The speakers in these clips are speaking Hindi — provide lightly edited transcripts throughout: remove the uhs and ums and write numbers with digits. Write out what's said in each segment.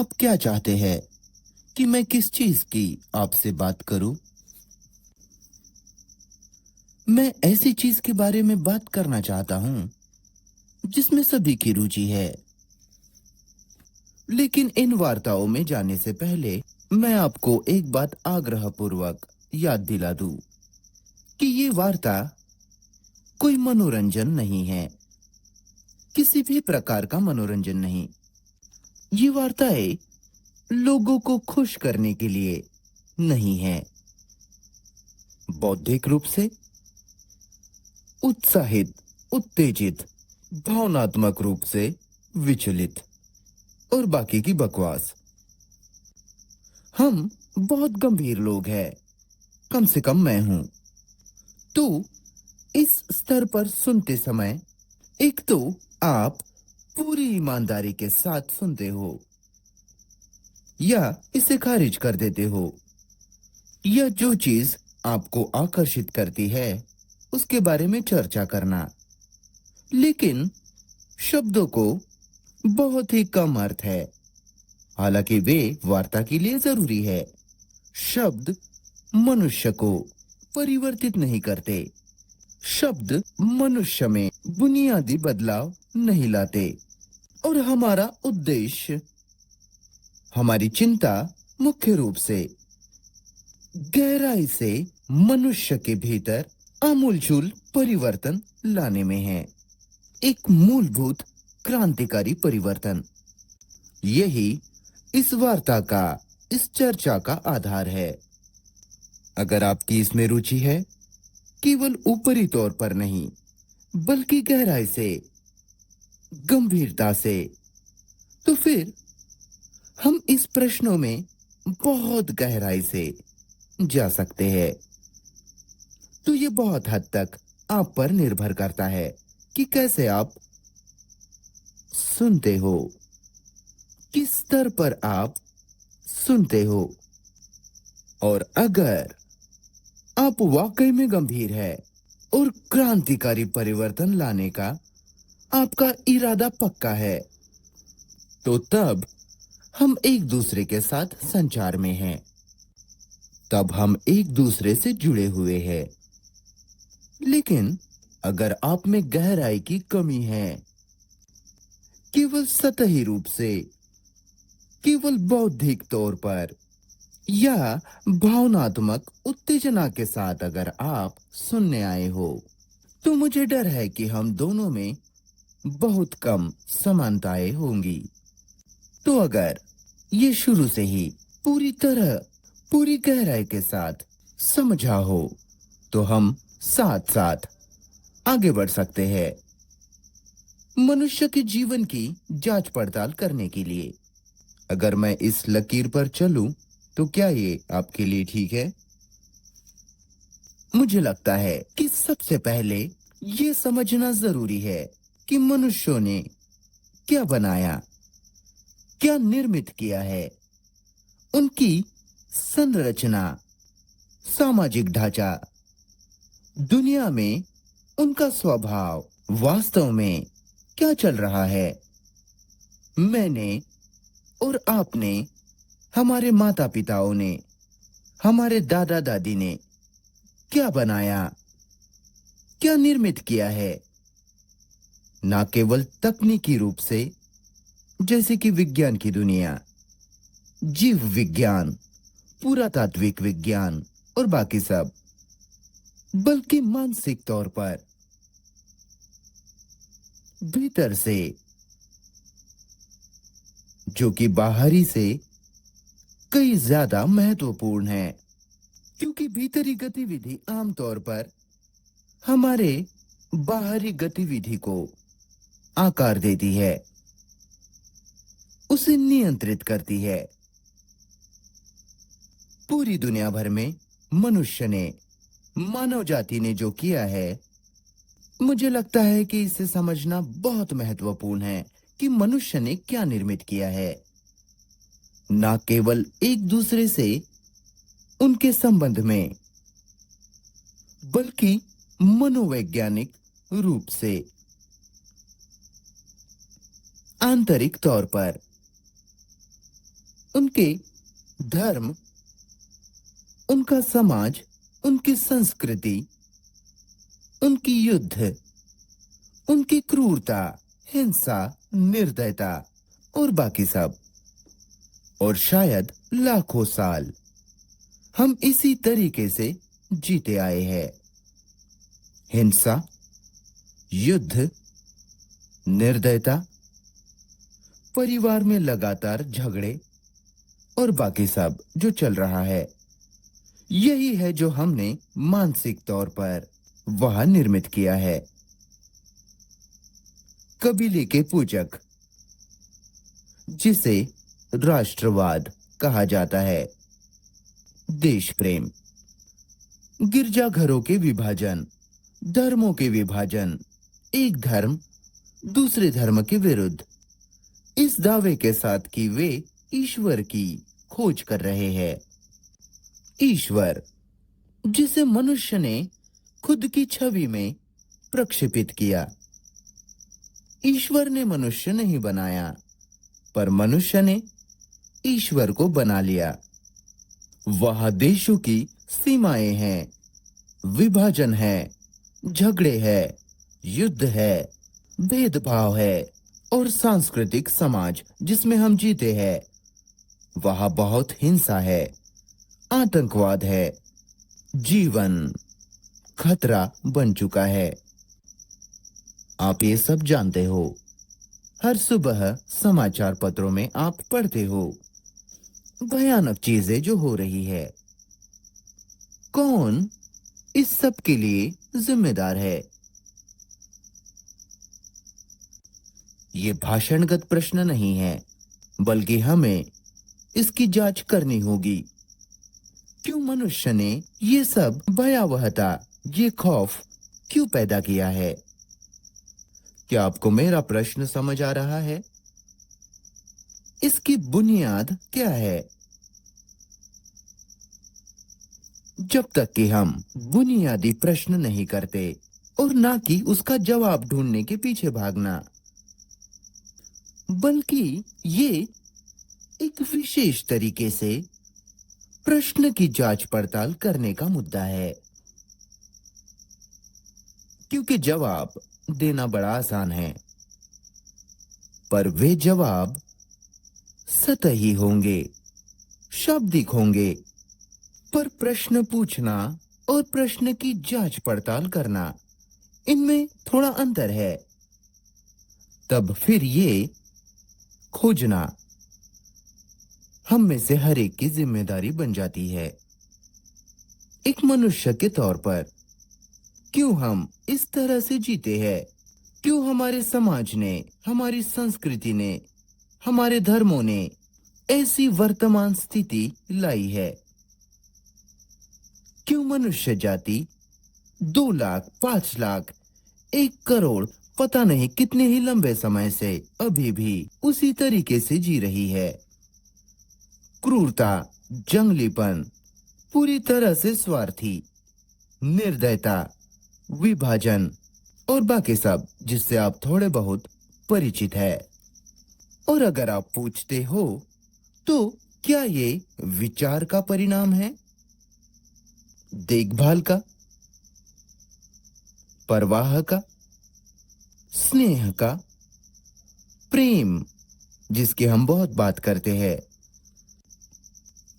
आप क्या चाहते हैं कि मैं किस चीज की आपसे बात करूं? मैं ऐसी चीज के बारे में बात करना चाहता हूं जिसमें सभी की रुचि है। लेकिन इन वार्ताओं में जाने से पहले मैं आपको एक बात आग्रहपूर्वक याद दिला दूं कि ये वार्ता कोई मनोरंजन नहीं है, किसी भी प्रकार का मनोरंजन नहीं। ये वार्ताएं लोगों को खुश करने के लिए नहीं है, बौद्धिक रूप से उत्साहित, उत्तेजित, भावनात्मक रूप से विचलित और बाकी की बकवास। हम बहुत गंभीर लोग हैं, कम से कम मैं हूं। तो इस स्तर पर सुनते समय एक तो आप पूरी ईमानदारी के साथ सुनते हो या इसे खारिज कर देते हो, या जो चीज आपको आकर्षित करती है उसके बारे में चर्चा करना। लेकिन शब्दों को बहुत ही कम अर्थ है, हालांकि वे वार्ता के लिए जरूरी है। शब्द मनुष्य को परिवर्तित नहीं करते, शब्द मनुष्य में बुनियादी बदलाव नहीं लाते। और हमारा उद्देश्य, हमारी चिंता मुख्य रूप से गहराई से मनुष्य के भीतर आमूलचूल परिवर्तन लाने में है, एक मूलभूत क्रांतिकारी परिवर्तन। यही इस वार्ता का, इस चर्चा का आधार है। अगर आपकी इसमें रुचि है, केवल ऊपरी तौर पर नहीं बल्कि गहराई से, गंभीरता से, तो फिर हम इस प्रश्नों में बहुत गहराई से जा सकते हैं। तो ये बहुत हद तक आप पर निर्भर करता है कि कैसे आप सुनते हो, किस स्तर पर आप सुनते हो। और अगर आप वाकई में गंभीर है और क्रांतिकारी परिवर्तन लाने का आपका इरादा पक्का है, तो तब हम एक दूसरे के साथ संचार में हैं, तब हम एक दूसरे से जुड़े हुए हैं। लेकिन अगर आप में गहराई की कमी है, केवल सतही रूप से, केवल बौद्धिक तौर पर या भावनात्मक उत्तेजना के साथ अगर आप सुनने आए हो, तो मुझे डर है कि हम दोनों में बहुत कम समानताएं होंगी। तो अगर ये शुरू से ही पूरी तरह, पूरी गहराई के साथ समझा हो, तो हम साथ साथ आगे बढ़ सकते हैं मनुष्य के जीवन की जांच पड़ताल करने के लिए। अगर मैं इस लकीर पर चलूं, तो क्या ये आपके लिए ठीक है? मुझे लगता है कि सबसे पहले ये समझना जरूरी है कि मनुष्यों ने क्या बनाया, क्या निर्मित किया है, उनकी संरचना, सामाजिक ढांचा, दुनिया में उनका स्वभाव, वास्तव में क्या चल रहा है। मैंने और आपने, हमारे माता पिताओं ने, हमारे दादा दादी ने क्या बनाया, क्या निर्मित किया है। ना केवल तकनीकी रूप से, जैसे कि विज्ञान की दुनिया, जीव विज्ञान, पुरातात्विक विज्ञान और बाकी सब, बल्कि मानसिक तौर पर, भीतर से, जो कि बाहरी से कई ज्यादा महत्वपूर्ण है। क्योंकि भीतरी गतिविधि आमतौर पर हमारे बाहरी गतिविधि को आकार देती है, उसे नियंत्रित करती है। पूरी दुनिया भर में मनुष्य ने, मानव जाति ने जो किया है, मुझे लगता है कि इसे समझना बहुत महत्वपूर्ण है कि मनुष्य ने क्या निर्मित किया है। ना केवल एक दूसरे से उनके संबंध में, बल्कि मनोवैज्ञानिक रूप से, आंतरिक तौर पर। उनके धर्म, उनका समाज, उनकी संस्कृति, उनकी युद्ध, उनकी क्रूरता, हिंसा, निर्दयता और बाकी सब। और शायद लाखों साल हम इसी तरीके से जीते आए हैं। हिंसा, युद्ध, निर्दयता, परिवार में लगातार झगड़े और बाकी सब जो चल रहा है, यही है जो हमने मानसिक तौर पर वहां निर्मित किया है। कबीले के पूजक, जिसे राष्ट्रवाद कहा जाता है, देश प्रेम, गिरजाघरों के विभाजन, धर्मों के विभाजन, एक धर्म दूसरे धर्म के विरुद्ध, इस दावे के साथ कि वे ईश्वर की खोज कर रहे हैं। ईश्वर, जिसे मनुष्य ने खुद की छवि में प्रक्षेपित किया। ईश्वर ने मनुष्य नहीं बनाया, पर मनुष्य ने ईश्वर को बना लिया। वहां देशों की सीमाएं हैं, विभाजन है, झगड़े है, युद्ध है, भेदभाव है और सांस्कृतिक समाज जिसमें हम जीते हैं, वहां बहुत हिंसा है, आतंकवाद है, जीवन खतरा बन चुका है। आप ये सब जानते हो। हर सुबह समाचार पत्रों में आप पढ़ते हो भयानक चीजें जो हो रही है। कौन इस सब के लिए जिम्मेदार है? ये भाषणगत प्रश्न नहीं है, बल्कि हमें इसकी जांच करनी होगी। क्यों मनुष्य ने ये सब भयावहता, ये खौफ क्यों पैदा किया है? क्या आपको मेरा प्रश्न समझ आ रहा है? इसकी बुनियाद क्या है? जब तक कि हम बुनियादी प्रश्न नहीं करते और ना कि उसका जवाब ढूंढने के पीछे भागना, बल्कि ये एक विशेष तरीके से प्रश्न की जांच पड़ताल करने का मुद्दा है। क्योंकि जवाब देना बड़ा आसान है, पर वे जवाब सतही होंगे, शाब्दिक होंगे। पर प्रश्न पूछना और प्रश्न की जांच पड़ताल करना, इनमें थोड़ा अंतर है। तब फिर ये खोजना हम में से हर एक की जिम्मेदारी बन जाती है। एक मनुष्य के तौर पर क्यों हम इस तरह से जीते हैं? क्यों हमारे समाज ने, हमारी संस्कृति ने, हमारे धर्मों ने ऐसी वर्तमान स्थिति लाई है? क्यों मनुष्य जाति 2 लाख, 5 लाख, 1 करोड़, पता नहीं कितने ही लंबे समय से अभी भी उसी तरीके से जी रही है? क्रूरता, जंगलीपन, पूरी तरह से स्वार्थी, निर्दयता, विभाजन और बाकी सब जिससे आप थोड़े बहुत परिचित है। और अगर आप पूछते हो तो क्या ये विचार का परिणाम है? देखभाल का, परवाह का, स्नेह का, प्रेम जिसकी हम बहुत बात करते हैं।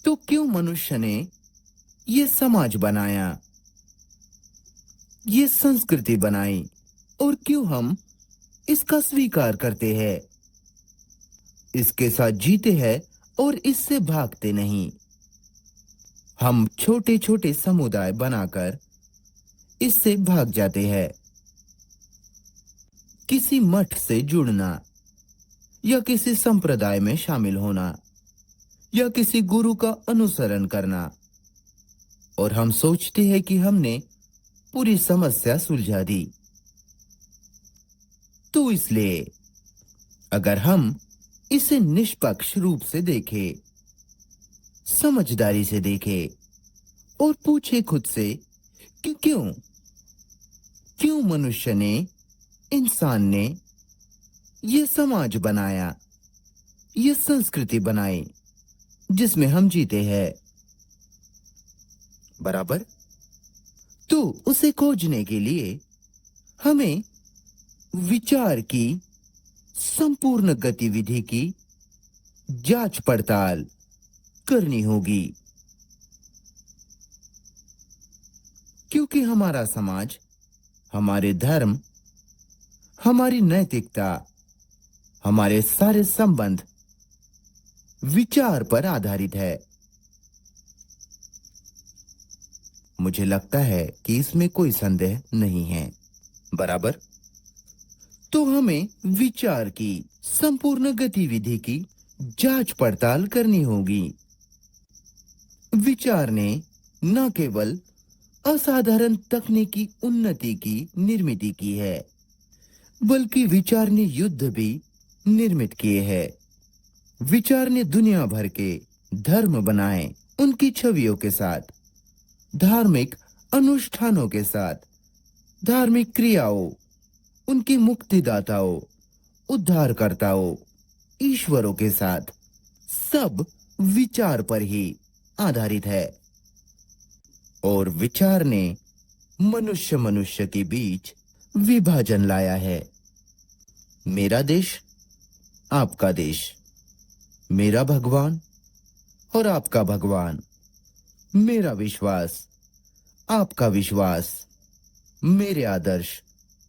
तो क्यों मनुष्य ने ये समाज बनाया, ये संस्कृति बनाई, और क्यों हम इसका स्वीकार करते हैं, इसके साथ जीते हैं और इससे भागते नहीं? हम छोटे छोटे समुदाय बनाकर इससे भाग जाते हैं। किसी मठ से जुड़ना या किसी संप्रदाय में शामिल होना या किसी गुरु का अनुसरण करना, और हम सोचते हैं कि हमने पूरी समस्या सुलझा दी। तो इसलिए अगर हम इसे निष्पक्ष रूप से देखें, समझदारी से देखें और पूछे खुद से कि क्यों मनुष्य ने, इंसान ने ये समाज बनाया, ये संस्कृति बनाई, जिसमें हम जीते हैं। बराबर। तो उसे खोजने के लिए हमें विचार की संपूर्ण गतिविधि की जांच पड़ताल करनी होगी, क्योंकि हमारा समाज, हमारे धर्म, हमारी नैतिकता, हमारे सारे संबंध विचार पर आधारित है। मुझे लगता है कि इसमें कोई संदेह नहीं है। बराबर। तो हमें विचार की संपूर्ण गतिविधि की जांच पड़ताल करनी होगी। विचार ने न केवल असाधारण तकनीकी उन्नति की निर्मित की है, बल्कि विचार ने युद्ध भी निर्मित किए हैं। विचार ने दुनिया भर के धर्म बनाए, उनकी छवियों के साथ, धार्मिक अनुष्ठानों के साथ, धार्मिक क्रियाओं, उनकी मुक्तिदाताओं, उद्धारकर्ताओं, ईश्वरों के साथ, सब विचार पर ही आधारित है। और विचार ने मनुष्य मनुष्य के बीच विभाजन लाया है। मेरा देश, आपका देश, मेरा भगवान और आपका भगवान, मेरा विश्वास, आपका विश्वास, मेरे आदर्श,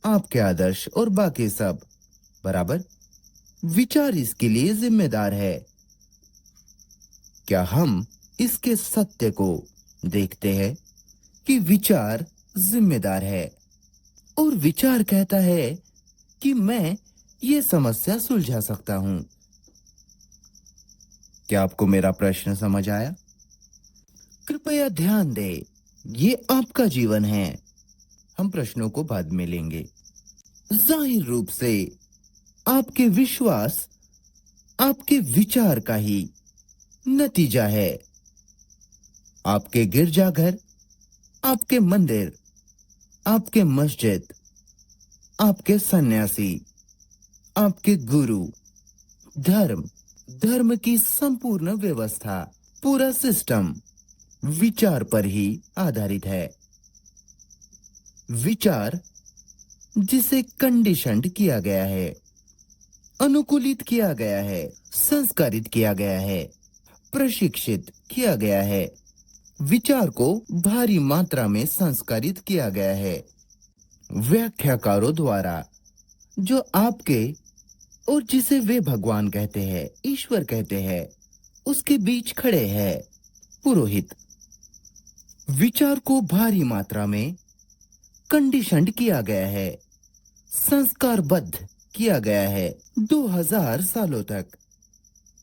आपके आदर्श और बाकी सब। बराबर। विचार इसके लिए जिम्मेदार है। क्या हम इसके सत्य को देखते हैं कि विचार जिम्मेदार है, और विचार कहता है कि मैं ये समस्या सुलझा सकता हूं। क्या आपको मेरा प्रश्न समझ आया? कृपया ध्यान दें, ये आपका जीवन है। हम प्रश्नों को बाद में लेंगे। जाहिर रूप से आपके विश्वास आपके विचार का ही नतीजा है। आपके गिरजाघर, आपके मंदिर, आपके मस्जिद, आपके सन्यासी, आपके गुरु, धर्म की संपूर्ण व्यवस्था, पूरा सिस्टम विचार पर ही आधारित है। विचार जिसे कंडीशन्ड किया गया है, अनुकूलित किया गया है, संस्कारित किया गया है, प्रशिक्षित किया गया है। विचार को भारी मात्रा में संस्कारित किया गया है व्याख्याकारों द्वारा, जो आपके और जिसे वे भगवान कहते हैं, ईश्वर कहते हैं, उसके बीच खड़े हैं, पुरोहित। विचार को भारी मात्रा में कंडीशन्ड किया गया है, संस्कारबद्ध किया गया है 2000 सालों तक,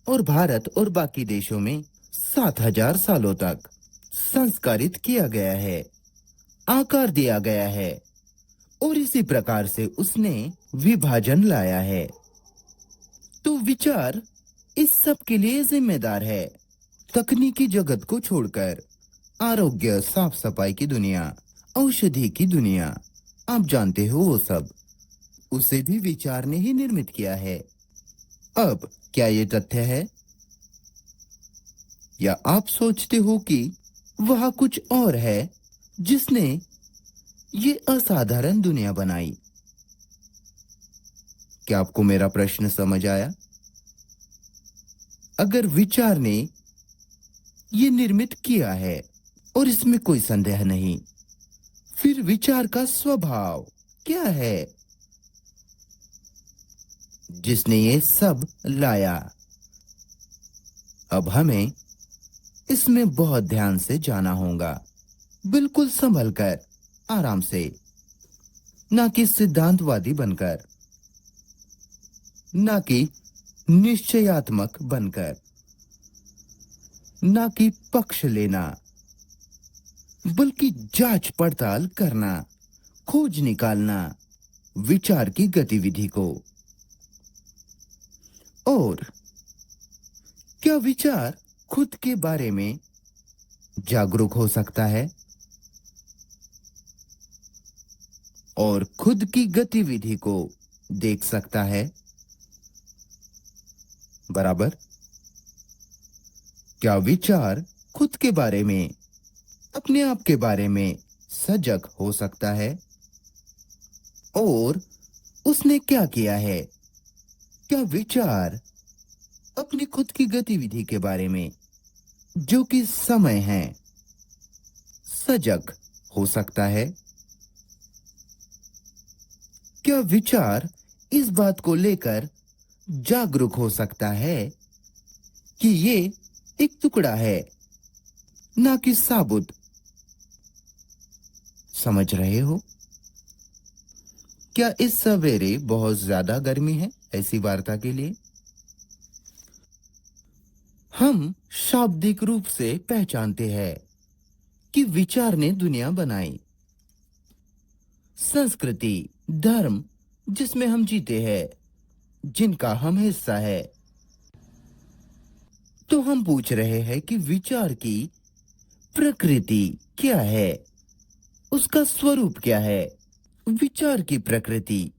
और भारत और बाकी देशों में 7000 सालों तक संस्कारित किया गया है, आकार दिया गया है, और इसी प्रकार से उसने विभाजन लाया है। तो विचार इस सब के लिए जिम्मेदार है। तकनीकी जगत को छोड़कर आरोग्य, साफ सफाई की दुनिया, औषधि की दुनिया, आप जानते हो वो सब, उसे भी विचार ने ही निर्मित किया है। अब क्या ये तथ्य है, या आप सोचते हो कि वह कुछ और है जिसने ये असाधारण दुनिया बनाई? क्या आपको मेरा प्रश्न समझ आया? अगर विचार ने ये निर्मित किया है और इसमें कोई संदेह नहीं, फिर विचार का स्वभाव क्या है जिसने ये सब लाया? अब हमें इसमें बहुत ध्यान से जाना होगा, बिल्कुल संभल कर, आराम से, ना कि सिद्धांतवादी बनकर, ना कि निश्चयात्मक बनकर, ना कि पक्ष लेना, बल्कि जांच पड़ताल करना, खोज निकालना विचार की गतिविधि को। और क्या विचार खुद के बारे में जागरूक हो सकता है और खुद की गतिविधि को देख सकता है? बराबर। क्या विचार खुद के बारे में, अपने आप के बारे में सजग हो सकता है? और उसने क्या किया है? क्या विचार अपनी खुद की गतिविधि के बारे में, जो कि समय है, सजग हो सकता है? क्या विचार इस बात को लेकर जागरूक हो सकता है कि ये एक टुकड़ा है, ना कि साबुत? समझ रहे हो? क्या इस सवेरे बहुत ज्यादा गर्मी है ऐसी वार्ता के लिए? हम शाब्दिक रूप से पहचानते हैं कि विचार ने दुनिया बनाई। संस्कृति, धर्म जिसमें हम जीते हैं, जिनका हम हिस्सा है। तो हम पूछ रहे हैं कि विचार की प्रकृति क्या है, उसका स्वरूप क्या है? विचार की प्रकृति,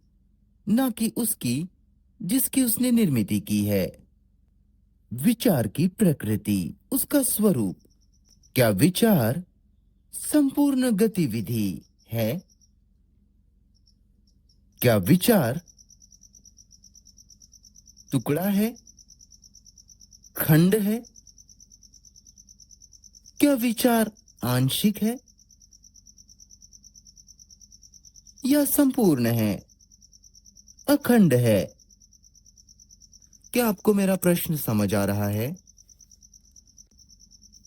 ना कि उसकी जिसकी उसने निर्मित की है। विचार की प्रकृति, उसका स्वरूप। क्या विचार संपूर्ण गतिविधि है? क्या विचार टुकड़ा है, खंड है? क्या विचार आंशिक है या संपूर्ण है, अखंड है? क्या आपको मेरा प्रश्न समझ आ रहा है?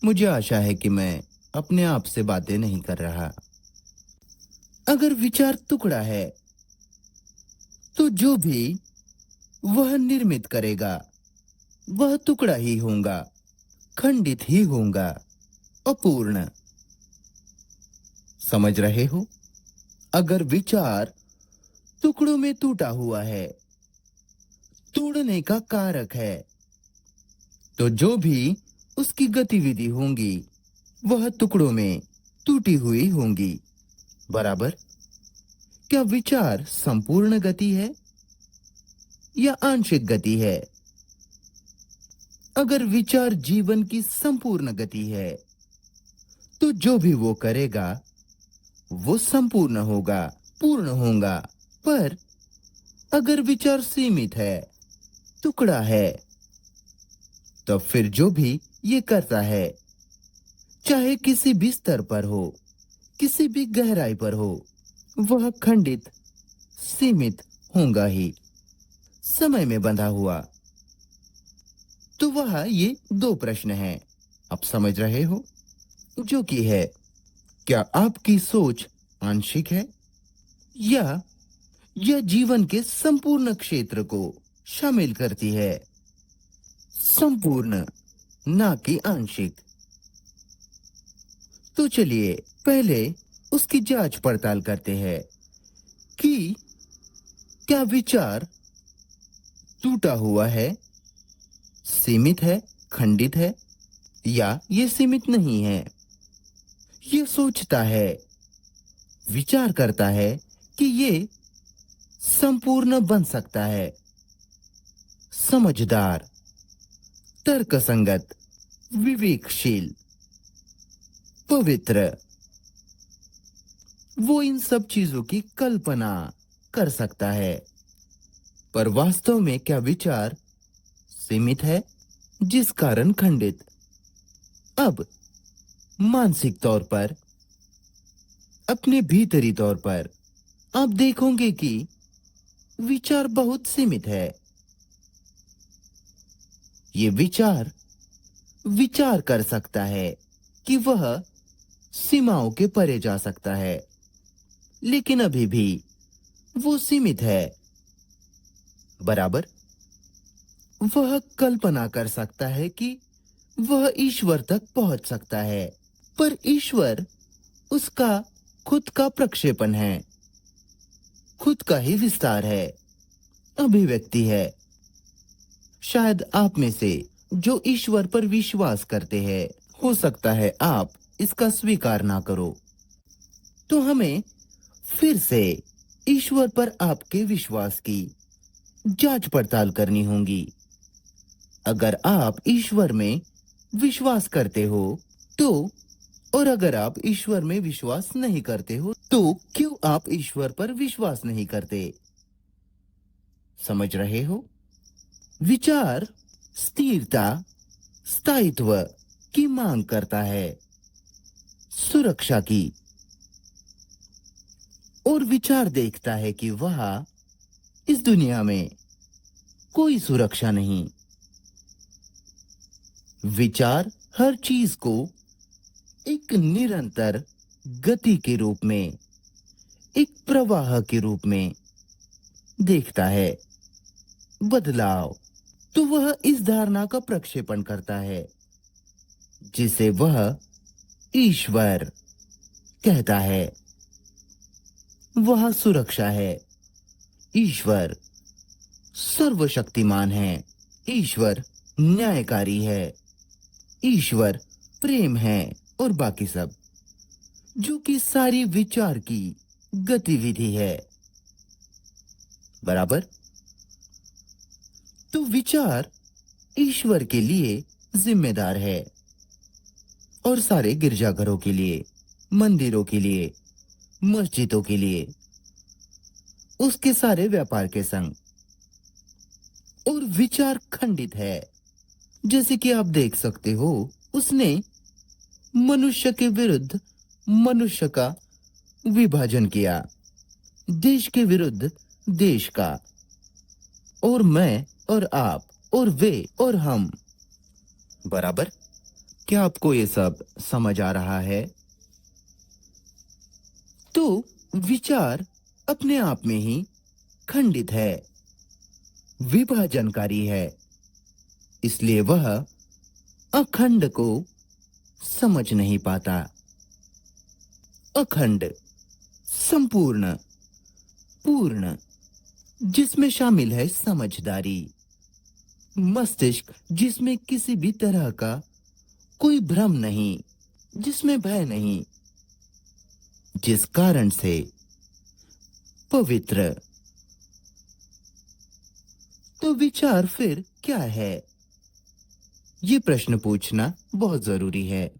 मुझे आशा है कि मैं अपने आप से बातें नहीं कर रहा। अगर विचार टुकड़ा है, तो जो भी वह निर्मित करेगा वह टुकड़ा ही होगा, खंडित ही होगा, अपूर्ण। समझ रहे हो? अगर विचार टुकड़ों में टूटा हुआ है, तोड़ने का कारक है, तो जो भी उसकी गतिविधि होंगी वह टुकड़ों में टूटी हुई होंगी। बराबर? क्या विचार संपूर्ण गति है या आंशिक गति है? अगर विचार जीवन की संपूर्ण गति है, तो जो भी वो करेगा वो संपूर्ण होगा, पूर्ण होगा। पर अगर विचार सीमित है, टुकड़ा है, तो फिर जो भी ये करता है, चाहे किसी भी स्तर पर हो, किसी भी गहराई पर हो, वह खंडित, सीमित होगा ही, समय में बंधा हुआ। तो वह ये दो प्रश्न हैं, आप समझ रहे हो? जो कि है, क्या आपकी सोच आंशिक है या यह जीवन के संपूर्ण क्षेत्र को शामिल करती है? संपूर्ण, ना कि आंशिक। तो चलिए पहले उसकी जांच पड़ताल करते हैं कि क्या विचार टूटा हुआ है, सीमित है, खंडित है, या ये सीमित नहीं है। ये सोचता है, विचार करता है कि ये संपूर्ण बन सकता है। समझदार, तर्कसंगत, विवेकशील, पवित्र, वो इन सब चीजों की कल्पना कर सकता है। पर वास्तव में क्या विचार सीमित है, जिस कारण खंडित? अब मानसिक तौर पर, अपने भीतरी तौर पर आप देखोगे कि विचार बहुत सीमित है। ये विचार विचार कर सकता है कि वह सीमाओं के परे जा सकता है, लेकिन अभी भी वो सीमित है। बराबर? वह कल्पना कर सकता है कि वह ईश्वर तक पहुंच सकता है, पर ईश्वर उसका खुद का प्रक्षेपण है, खुद का ही विस्तार है, अभिव्यक्ति है। शायद आप में से जो ईश्वर पर विश्वास करते हैं, हो सकता है आप इसका स्वीकार ना करो। तो हमें फिर से ईश्वर पर आपके विश्वास की जांच पड़ताल करनी होगी। अगर आप ईश्वर में विश्वास करते हो तो, और अगर आप ईश्वर में विश्वास नहीं करते हो तो क्यों आप ईश्वर पर विश्वास नहीं करते? समझ रहे हो? विचार स्थिरता, स्थायित्व की मांग करता है, सुरक्षा की। और विचार देखता है कि वहां इस दुनिया में कोई सुरक्षा नहीं। विचार हर चीज को एक निरंतर गति के रूप में, एक प्रवाह के रूप में देखता है। बदलाव तो वह इस धारणा का प्रक्षेपण करता है जिसे वह ईश्वर कहता है। वह सुरक्षा है। ईश्वर सर्वशक्तिमान है। ईश्वर न्यायकारी है। ईश्वर प्रेम है और बाकी सब, जो कि सारी विचार की गतिविधि है। बराबर? तो विचार ईश्वर के लिए जिम्मेदार है और सारे गिरजाघरों के लिए, मंदिरों के लिए, मस्जिदों के लिए, उसके सारे व्यापार के संग। और विचार खंडित है। जैसे कि आप देख सकते हो, उसने मनुष्य के विरुद्ध मनुष्य का विभाजन किया, देश के विरुद्ध देश का, और मैं और आप और वे और हम। बराबर? क्या आपको ये सब समझ आ रहा है? तो विचार अपने आप में ही खंडित है, विभाजनकारी है, इसलिए वह अखंड को समझ नहीं पाता। अखंड, संपूर्ण, पूर्ण, जिसमें शामिल है समझदारी, मस्तिष्क जिसमें किसी भी तरह का कोई भ्रम नहीं, जिसमें भय नहीं, जिस कारण से पवित्र। तो विचार फिर क्या है? ये प्रश्न पूछना बहुत जरूरी है।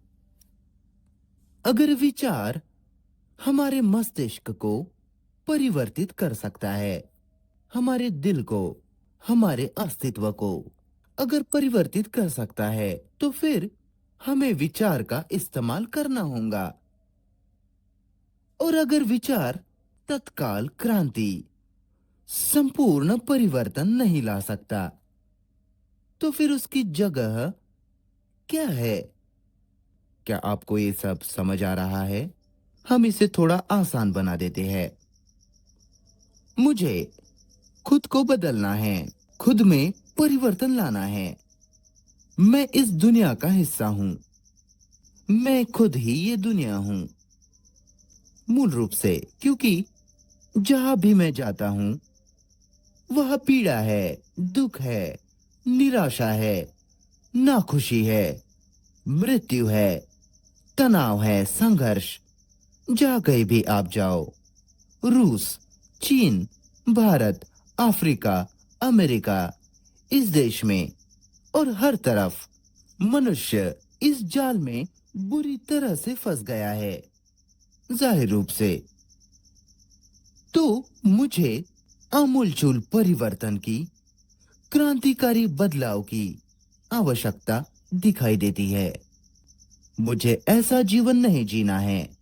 अगर विचार हमारे मस्तिष्क को परिवर्तित कर सकता है, हमारे दिल को, हमारे अस्तित्व को अगर परिवर्तित कर सकता है, तो फिर हमें विचार का इस्तेमाल करना होगा। और अगर विचार तत्काल क्रांति, संपूर्ण परिवर्तन नहीं ला सकता, तो फिर उसकी जगह क्या है? क्या आपको ये सब समझ आ रहा है? हम इसे थोड़ा आसान बना देते हैं। मुझे खुद को बदलना है, खुद में परिवर्तन लाना है। मैं इस दुनिया का हिस्सा हूं। मैं खुद ही ये दुनिया हूं, मूल रूप से, क्योंकि जहां भी मैं जाता हूं वह पीड़ा है, दुख है, निराशा है, नाखुशी है, मृत्यु है, तनाव है, संघर्ष। जहां कहीं भी आप जाओ, रूस, चीन, भारत, अफ्रीका, अमेरिका, इस देश में और हर तरफ मनुष्य इस जाल में बुरी तरह से फंस गया है, जाहिर रूप से। तो मुझे आमूलचूल परिवर्तन की, क्रांतिकारी बदलाव की आवश्यकता दिखाई देती है। मुझे ऐसा जीवन नहीं जीना है।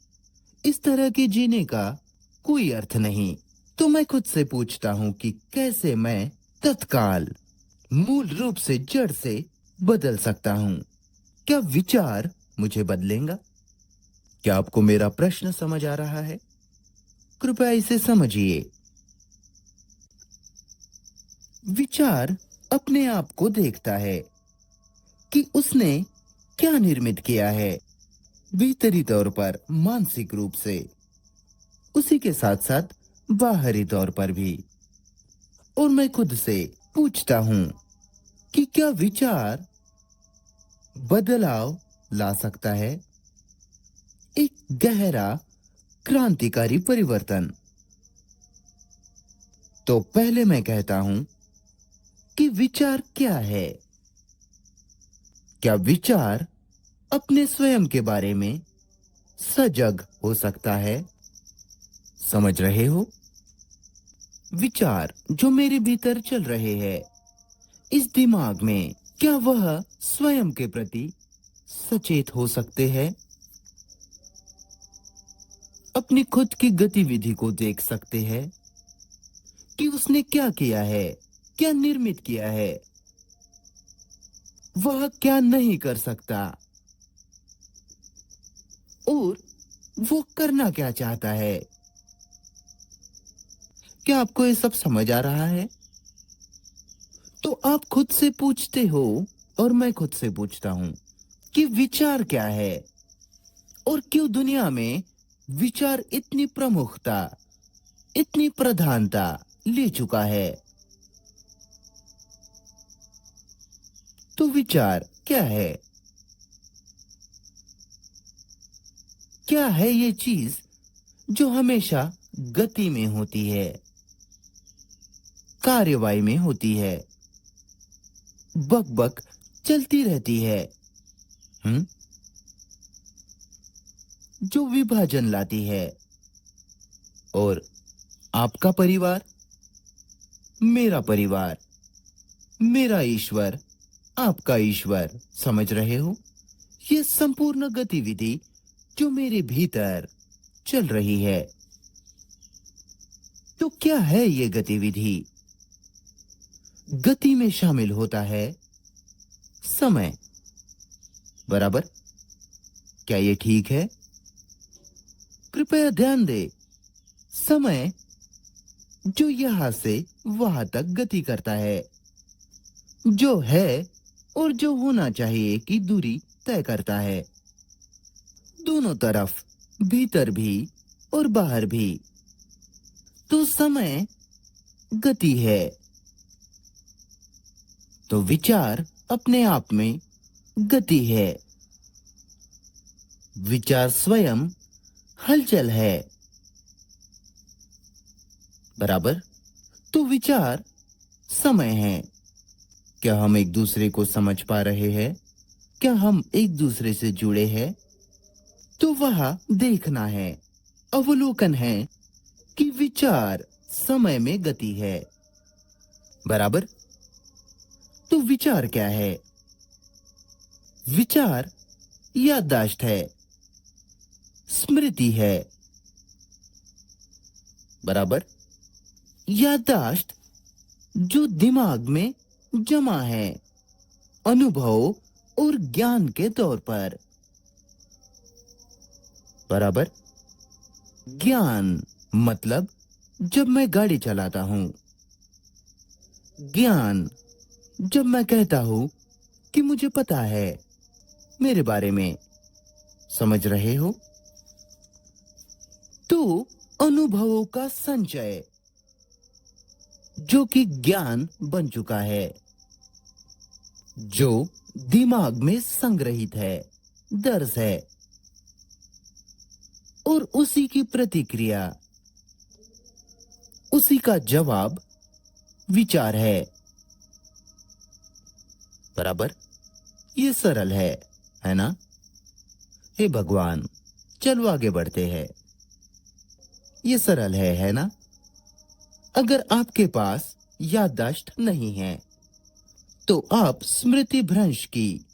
इस तरह के जीने का कोई अर्थ नहीं। तो मैं खुद से पूछता हूं कि कैसे मैं तत्काल, मूल रूप से, जड़ से बदल सकता हूं? क्या विचार मुझे बदलेगा? क्या आपको मेरा प्रश्न समझ आ रहा है? कृपया इसे समझिए। विचार अपने आप को देखता है कि उसने क्या निर्मित किया है, भीतरी तौर पर, मानसिक रूप से, उसी के साथ साथ बाहरी तौर पर भी। और मैं खुद से पूछता हूं कि क्या विचार बदलाव ला सकता है, एक गहरा क्रांतिकारी परिवर्तन? तो पहले मैं कहता हूं कि विचार क्या है। क्या विचार अपने स्वयं के बारे में सजग हो सकता है? समझ रहे हो? विचार जो मेरे भीतर चल रहे हैं इस दिमाग में, क्या वह स्वयं के प्रति सचेत हो सकते हैं? अपनी खुद की गतिविधि को देख सकते हैं कि उसने क्या किया है, क्या निर्मित किया है, वह क्या नहीं कर सकता और वो करना क्या चाहता है। क्या आपको ये सब समझ आ रहा है? तो आप खुद से पूछते हो और मैं खुद से पूछता हूं कि विचार क्या है और क्यों दुनिया में विचार इतनी प्रमुखता, इतनी प्रधानता ले चुका है। तो विचार क्या है? क्या है ये चीज जो हमेशा गति में होती है, कार्यवाही में होती है, बक चलती रहती है, हम्म जो विभाजन लाती है। और आपका परिवार, मेरा ईश्वर, आपका ईश्वर, समझ रहे हो? ये संपूर्ण गतिविधि जो मेरे भीतर चल रही है। तो क्या है ये गतिविधि? गति में शामिल होता है समय, बराबर? क्या ये ठीक है? कृपया ध्यान दे, समय जो यहां से वहां तक गति करता है, जो है और जो होना चाहिए की दूरी तय करता है, दोनों तरफ, भीतर भी और बाहर भी। तो समय गति है। तो विचार अपने आप में गति है। विचार स्वयं हलचल है, बराबर? तो विचार समय है। क्या हम एक दूसरे को समझ पा रहे हैं? क्या हम एक दूसरे से जुड़े हैं? तो वह देखना है, अवलोकन है कि विचार समय में गति है, बराबर? तो विचार क्या है? विचार याददाश्त है, स्मृति है, बराबर? याददाश्त जो दिमाग में जमा है, अनुभव और ज्ञान के तौर पर, बराबर? ज्ञान मतलब जब मैं गाड़ी चलाता हूं, ज्ञान जब मैं कहता हूं कि मुझे पता है मेरे बारे में, समझ रहे हो? तो अनुभवों का संचय जो कि ज्ञान बन चुका है, जो दिमाग में संग्रहित है, दर्ज है, और उसी की प्रतिक्रिया, उसी का जवाब विचार है, बराबर? ये सरल है ना? हे भगवान, चलो आगे बढ़ते हैं। ये सरल है ना? अगर आपके पास याददाश्त नहीं है तो आप स्मृति भ्रंश की,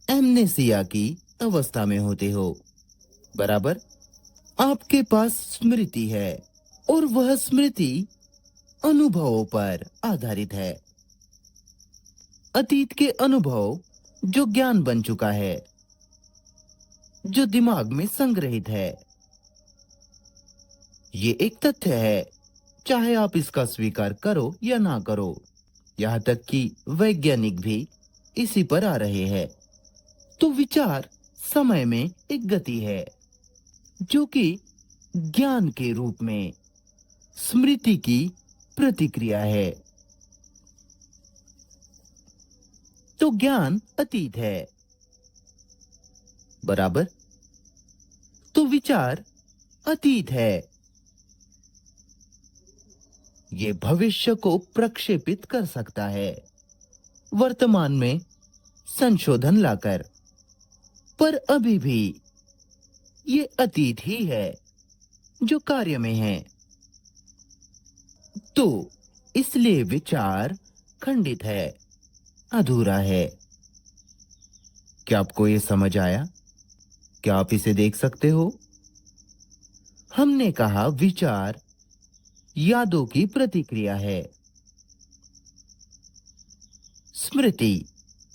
एमनेसिया की अवस्था में होते हो, बराबर? आपके पास स्मृति है और वह स्मृति अनुभवों पर आधारित है। अतीत के अनुभव जो ज्ञान बन चुका है, जो दिमाग में संग्रहित है। ये एक तथ्य है, चाहे आप इसका स्वीकार करो या ना करो। यहां तक कि वैज्ञानिक भी इसी पर आ रहे हैं। तो विचार समय में एक गति है जो कि ज्ञान के रूप में स्मृति की प्रतिक्रिया है। तो ज्ञान अतीत है, बराबर? तो विचार अतीत है। ये भविष्य को प्रक्षेपित कर सकता है, वर्तमान में संशोधन लाकर। पर अभी भी ये अतीत ही है जो कार्य में है। तो इसलिए विचार खंडित है, अधूरा है। क्या आपको ये समझ आया? क्या आप इसे देख सकते हो? हमने कहा विचार यादों की प्रतिक्रिया है। स्मृति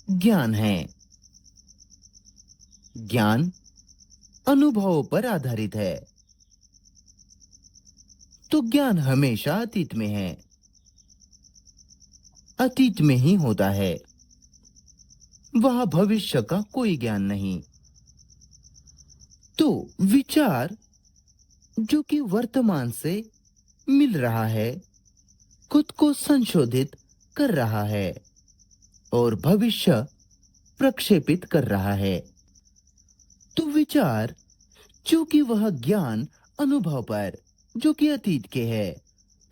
ज्ञान है। ज्ञान अनुभवों पर आधारित है। तो ज्ञान हमेशा अतीत में है, अतीत में ही होता है। वह भविष्य का कोई ज्ञान नहीं। तो विचार जो कि वर्तमान से मिल रहा है, खुद को संशोधित कर रहा है और भविष्य प्रक्षेपित कर रहा है। तो विचार जो कि वह ज्ञान अनुभव पर जो कि अतीत के है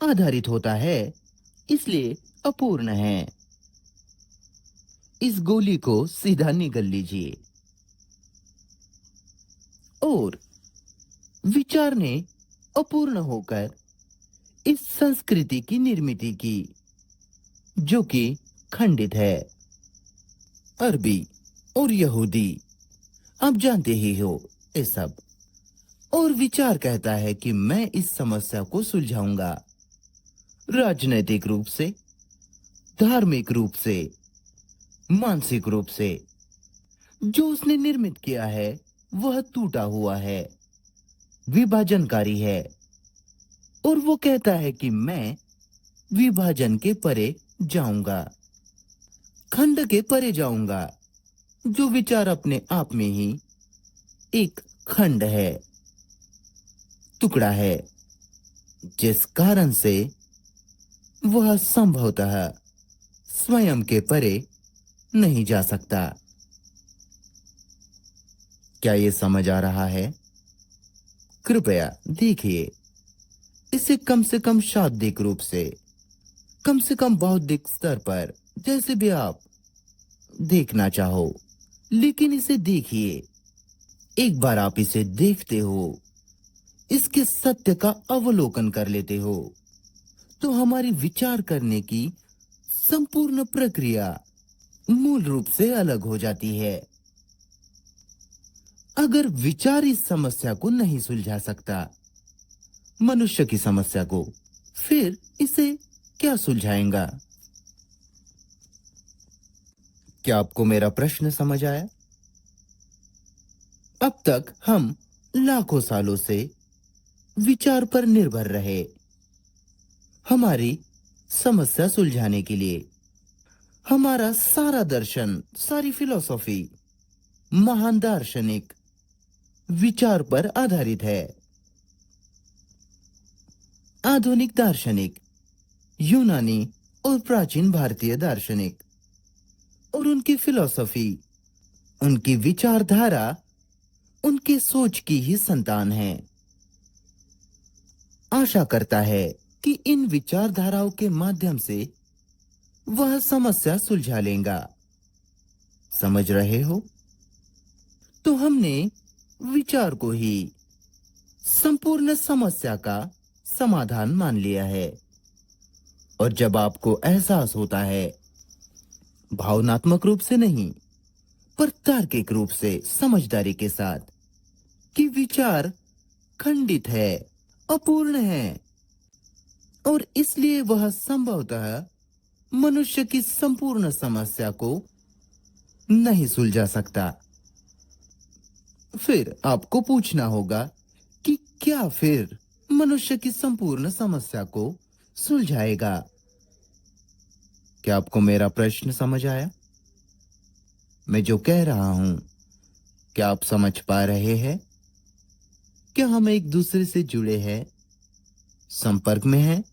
आधारित होता है, इसलिए अपूर्ण है। इस गोली को सीधा निगल लीजिए। और विचार ने अपूर्ण होकर इस संस्कृति की निर्मित की जो कि खंडित है। अरबी और यहूदी, आप जानते ही हो ये सब। और विचार कहता है कि मैं इस समस्या को सुलझाऊंगा, राजनैतिक रूप से, धार्मिक रूप से, मानसिक रूप से। जो उसने निर्मित किया है वह टूटा हुआ है, विभाजनकारी है। और वो कहता है कि मैं विभाजन के परे जाऊंगा, खंड के परे जाऊंगा। जो विचार अपने आप में ही एक खंड है, टुकड़ा है, जिस कारण से वह संभवतः स्वयं के परे नहीं जा सकता। क्या ये समझ आ रहा है? कृपया देखिए इसे कम से कम शाब्दिक रूप से, कम से कम बौद्धिक स्तर पर, जैसे भी आप देखना चाहो, लेकिन इसे देखिए। एक बार आप इसे देखते हो, इसके सत्य का अवलोकन कर लेते हो, तो हमारी विचार करने की संपूर्ण प्रक्रिया मूल रूप से अलग हो जाती है। अगर विचार इस समस्या को नहीं सुलझा सकता, मनुष्य की समस्या को, फिर इसे क्या सुलझाएगा? क्या आपको मेरा प्रश्न समझ आया? अब तक हम लाखों सालों से विचार पर निर्भर रहे हमारी समस्या सुलझाने के लिए। हमारा सारा दर्शन, सारी फिलॉसफी, महान दार्शनिक विचार पर आधारित है। आधुनिक दार्शनिक, यूनानी और प्राचीन भारतीय दार्शनिक और उनकी फिलॉसफी, उनकी विचारधारा उनके सोच की ही संतान है। आशा करता है कि इन विचारधाराओं के माध्यम से वह समस्या सुलझा लेगा। समझ रहे हो? तो हमने विचार को ही संपूर्ण समस्या का समाधान मान लिया है। और जब आपको एहसास होता है, भावनात्मक रूप से नहीं पर तार्किक रूप से, समझदारी के साथ, कि विचार खंडित है, अपूर्ण है, और इसलिए वह संभवतः मनुष्य की संपूर्ण समस्या को नहीं सुलझा सकता, फिर आपको पूछना होगा कि क्या फिर मनुष्य की संपूर्ण समस्या को सुलझाएगा? क्या आपको मेरा प्रश्न समझ आया? मैं जो कह रहा हूं, क्या आप समझ पा रहे हैं? क्या हम एक दूसरे से जुड़े हैं, संपर्क में हैं?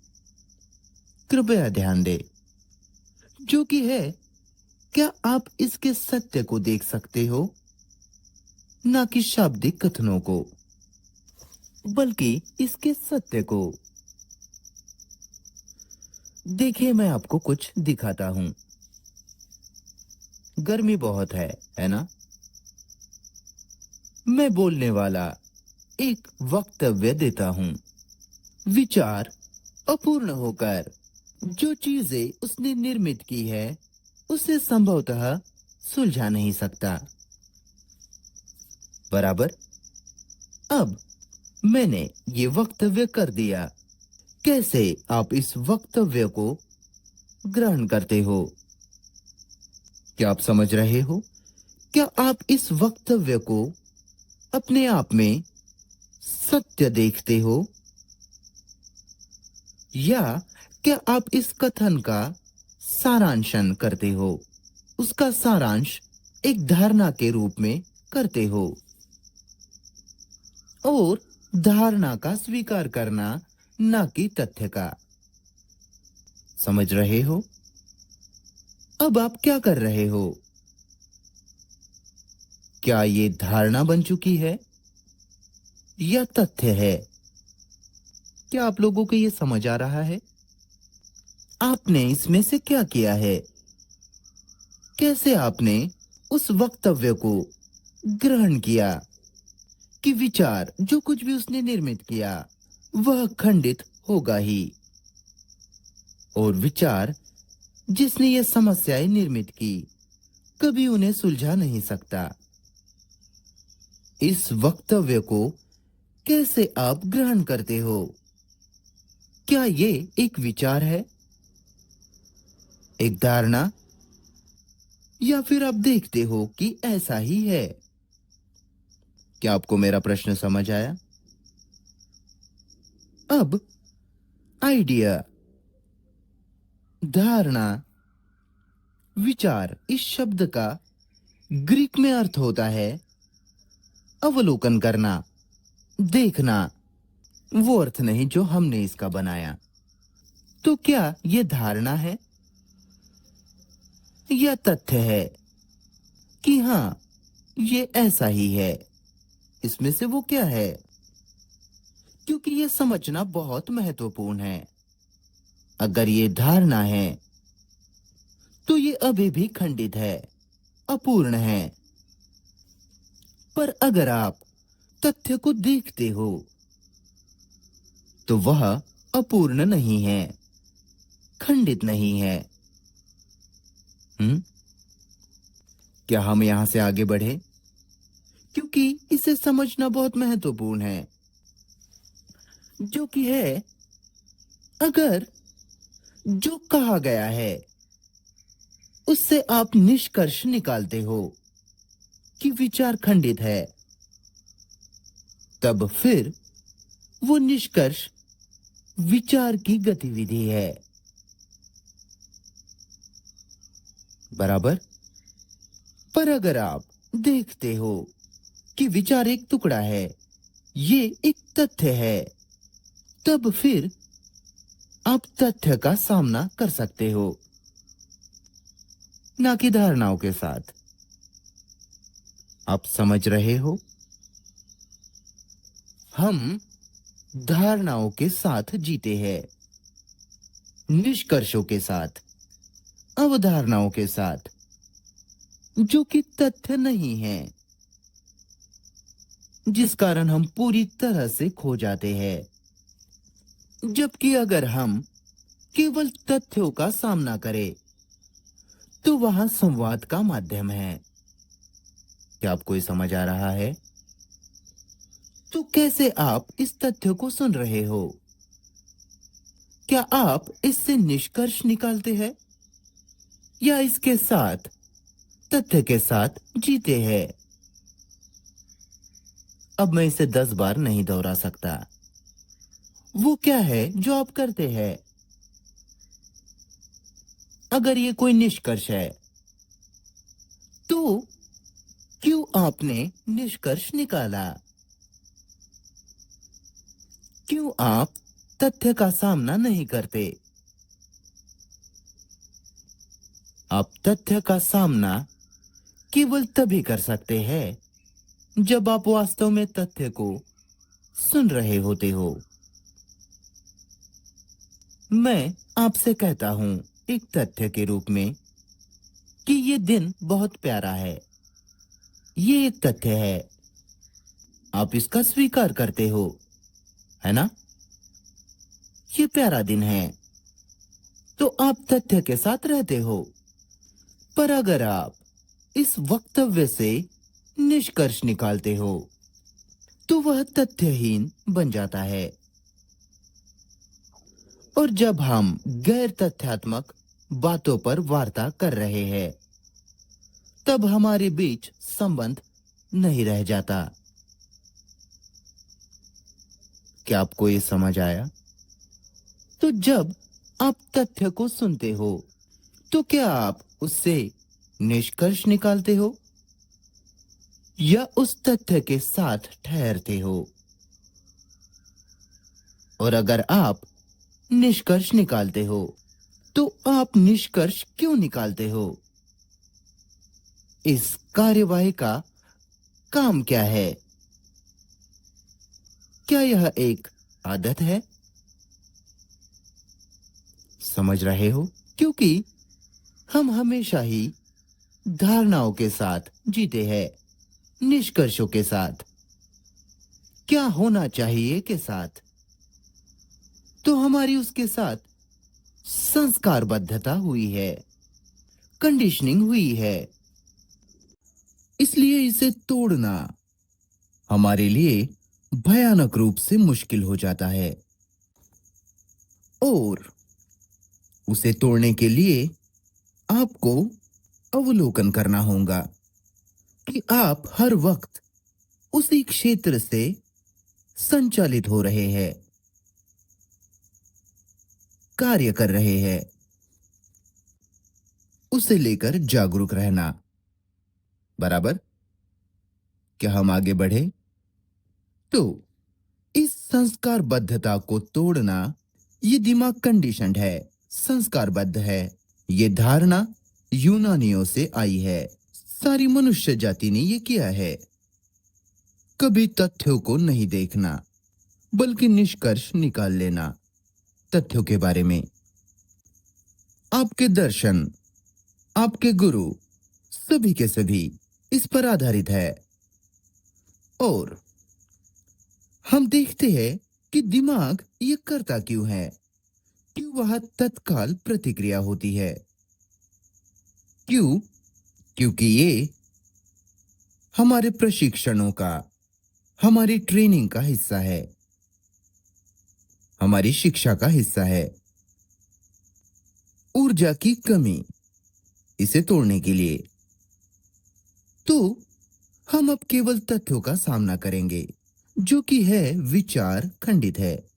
कृपया ध्यान दें। जो कि है, क्या आप इसके सत्य को देख सकते हो? ना कि शाब्दिक कथनों को, बल्कि इसके सत्य को। देखिए, मैं आपको कुछ दिखाता हूं। गर्मी बहुत है ना? मैं बोलने वाला एक वक्तव्य देता हूं। विचार अपूर्ण होकर जो चीजें उसने निर्मित की है उसे संभवतः सुलझा नहीं सकता। बराबर। अब मैंने ये वक्तव्य कर दिया। कैसे आप इस वक्तव्य को ग्रहण करते हो? क्या आप समझ रहे हो? क्या आप इस वक्तव्य को अपने आप में सत्य देखते हो, या क्या आप इस कथन का सारांशन करते हो, उसका सारांश एक धारणा के रूप में करते हो, और धारणा का स्वीकार करना, ना कि तथ्य का? समझ रहे हो? अब आप क्या कर रहे हो? क्या ये धारणा बन चुकी है या तथ्य है? क्या आप लोगों को ये समझ आ रहा है? आपने इसमें से क्या किया है? कैसे आपने उस वक्तव्य को ग्रहण किया कि विचार जो कुछ भी उसने निर्मित किया वह खंडित होगा ही, और विचार जिसने ये समस्याएं निर्मित की कभी उन्हें सुलझा नहीं सकता। इस वक्तव्य को कैसे आप ग्रहण करते हो? क्या ये एक विचार है, एक धारणा, या फिर आप देखते हो कि ऐसा ही है? क्या आपको मेरा प्रश्न समझ आया? अब आइडिया, धारणा, विचार, इस शब्द का ग्रीक में अर्थ होता है अवलोकन करना, देखना। वो अर्थ नहीं जो हमने इसका बनाया। तो क्या ये धारणा है या तथ्य है कि हां, ये ऐसा ही है? इसमें से वो क्या है? क्योंकि ये समझना बहुत महत्वपूर्ण है। अगर ये धारणा है तो ये अभी भी खंडित है, अपूर्ण है। पर अगर आप तथ्य को देखते हो तो वह अपूर्ण नहीं है, खंडित नहीं है। क्या हम यहां से आगे बढ़े? क्योंकि इसे समझना बहुत महत्वपूर्ण है। जो कि है, अगर जो कहा गया है उससे आप निष्कर्ष निकालते हो कि विचार खंडित है, तब फिर वो निष्कर्ष विचार की गतिविधि है। बराबर। पर अगर आप देखते हो कि विचार एक टुकड़ा है, ये एक तथ्य है, तब फिर आप तथ्य का सामना कर सकते हो, ना कि धारणाओं के साथ। आप समझ रहे हो? हम धारणाओं के साथ जीते हैं, निष्कर्षों के साथ, अवधारणाओं के साथ, जो कि तथ्य नहीं है, जिस कारण हम पूरी तरह से खो जाते हैं। जबकि अगर हम केवल तथ्यों का सामना करें तो वहां संवाद का माध्यम है। क्या आपको ये समझ आ रहा है? तो कैसे आप इस तथ्य को सुन रहे हो? क्या आप इससे निष्कर्ष निकालते हैं या इसके साथ, तथ्य के साथ जीते हैं? अब मैं इसे 10 बार नहीं दोहरा सकता। वो क्या है जो आप करते हैं? अगर ये कोई निष्कर्ष है तो क्यों आपने निष्कर्ष निकाला? क्यों आप तथ्य का सामना नहीं करते? आप तथ्य का सामना केवल तभी कर सकते हैं जब आप वास्तव में तथ्य को सुन रहे होते हो। मैं आपसे कहता हूं एक तथ्य के रूप में कि ये दिन बहुत प्यारा है। ये एक तथ्य है। आप इसका स्वीकार करते हो, है ना? ये प्यारा दिन है, तो आप तथ्य के साथ रहते हो। पर अगर आप इस वक्तव्य से निष्कर्ष निकालते हो, तो वह तथ्यहीन बन जाता है। और जब हम गैर तथ्यात्मक बातों पर वार्ता कर रहे हैं, तब हमारे बीच संबंध नहीं रह जाता। क्या आपको ये समझ आया? तो जब आप तथ्य को सुनते हो, तो क्या आप उससे निष्कर्ष निकालते हो या उस तथ्य के साथ ठहरते हो? और अगर आप निष्कर्ष निकालते हो, तो आप निष्कर्ष क्यों निकालते हो? इस कार्यवाही का काम क्या है? क्या यह एक आदत है? समझ रहे हो? क्योंकि हम हमेशा ही धारणाओं के साथ जीते हैं, निष्कर्षों के साथ, क्या होना चाहिए के साथ। तो हमारी उसके साथ संस्कारबद्धता हुई है, कंडीशनिंग हुई है। इसलिए इसे तोड़ना हमारे लिए भयानक रूप से मुश्किल हो जाता है। और उसे तोड़ने के लिए आपको अवलोकन करना होगा कि आप हर वक्त उसी क्षेत्र से संचालित हो रहे हैं, कार्य कर रहे हैं। उसे लेकर जागरूक रहना। बराबर? क्या हम आगे बढ़े? तो इस संस्कारबद्धता को तोड़ना, ये दिमाग कंडीशनड है, संस्कारबद्ध है। ये धारणा यूनानियों से आई है। सारी मनुष्य जाति ने ये किया है। कभी तथ्यों को नहीं देखना, बल्कि निष्कर्ष निकाल लेना तथ्यों के बारे में। आपके दर्शन, आपके गुरु, सभी के सभी इस पर आधारित है। और हम देखते हैं कि दिमाग ये करता क्यों है, क्यों वह तत्काल प्रतिक्रिया होती है। क्यों? क्योंकि ये हमारे प्रशिक्षणों का, हमारी ट्रेनिंग का हिस्सा है, हमारी शिक्षा का हिस्सा है। ऊर्जा की कमी इसे तोड़ने के लिए। तो हम अब केवल तथ्यों का सामना करेंगे, जो कि है विचार खंडित है,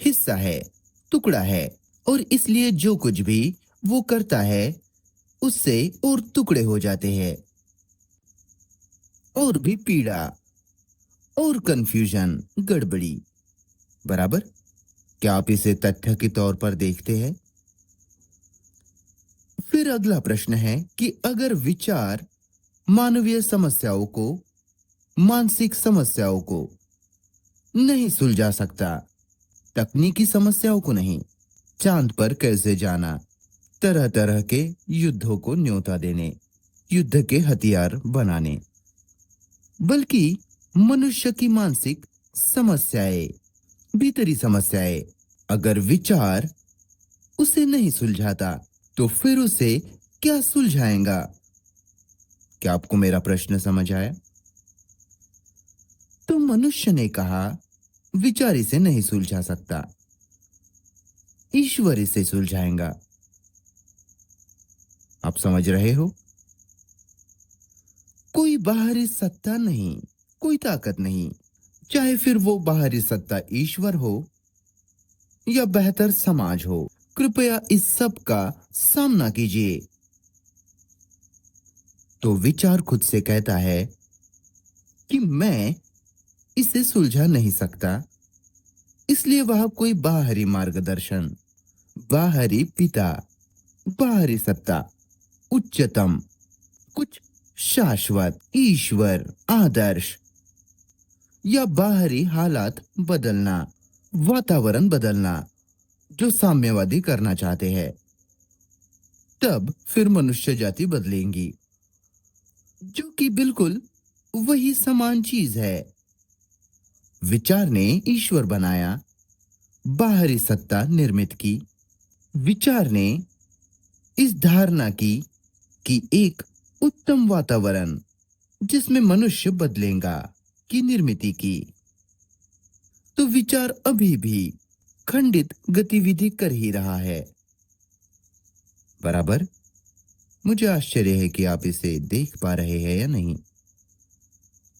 हिस्सा है, टुकड़ा है। और इसलिए जो कुछ भी वो करता है, उससे और टुकड़े हो जाते हैं, और भी पीड़ा और कंफ्यूजन, गड़बड़ी। बराबर? क्या आप इसे तथ्य के तौर पर देखते हैं? फिर अगला प्रश्न है कि अगर विचार मानवीय समस्याओं को, मानसिक समस्याओं को नहीं सुलझा सकता, तकनीकी समस्याओं को नहीं, चांद पर कैसे जाना, तरह तरह के युद्धों को न्योता देने, युद्ध के हथियार बनाने, बल्कि मनुष्य की मानसिक समस्याएं, भीतरी समस्याएं, अगर विचार उसे नहीं सुलझाता, तो फिर उसे क्या सुलझाएगा? क्या आपको मेरा प्रश्न समझ आया? तो मनुष्य ने कहा, विचार इसे नहीं सुलझा सकता, ईश्वर इसे सुलझाएगा। आप समझ रहे हो? कोई बाहरी सत्ता नहीं, कोई ताकत नहीं, चाहे फिर वो बाहरी सत्ता ईश्वर हो या बेहतर समाज हो, कृपया इस सब का सामना कीजिए। तो विचार खुद से कहता है कि मैं इसे सुलझा नहीं सकता, इसलिए वह कोई बाहरी मार्गदर्शन, बाहरी पिता, बाहरी सत्ता, उच्चतम, कुछ शाश्वत, ईश्वर, आदर्श या बाहरी हालात बदलना, वातावरण बदलना, जो साम्यवादी करना चाहते हैं। तब फिर मनुष्य जाति बदलेंगी, जो कि बिल्कुल वही समान चीज है। विचार ने ईश्वर बनाया, बाहरी सत्ता निर्मित की। विचार ने इस धारणा की कि एक उत्तम वातावरण जिसमें मनुष्य बदलेगा की निर्मित की। तो विचार अभी भी खंडित गतिविधि कर ही रहा है। बराबर। मुझे आश्चर्य है कि आप इसे देख पा रहे हैं या नहीं।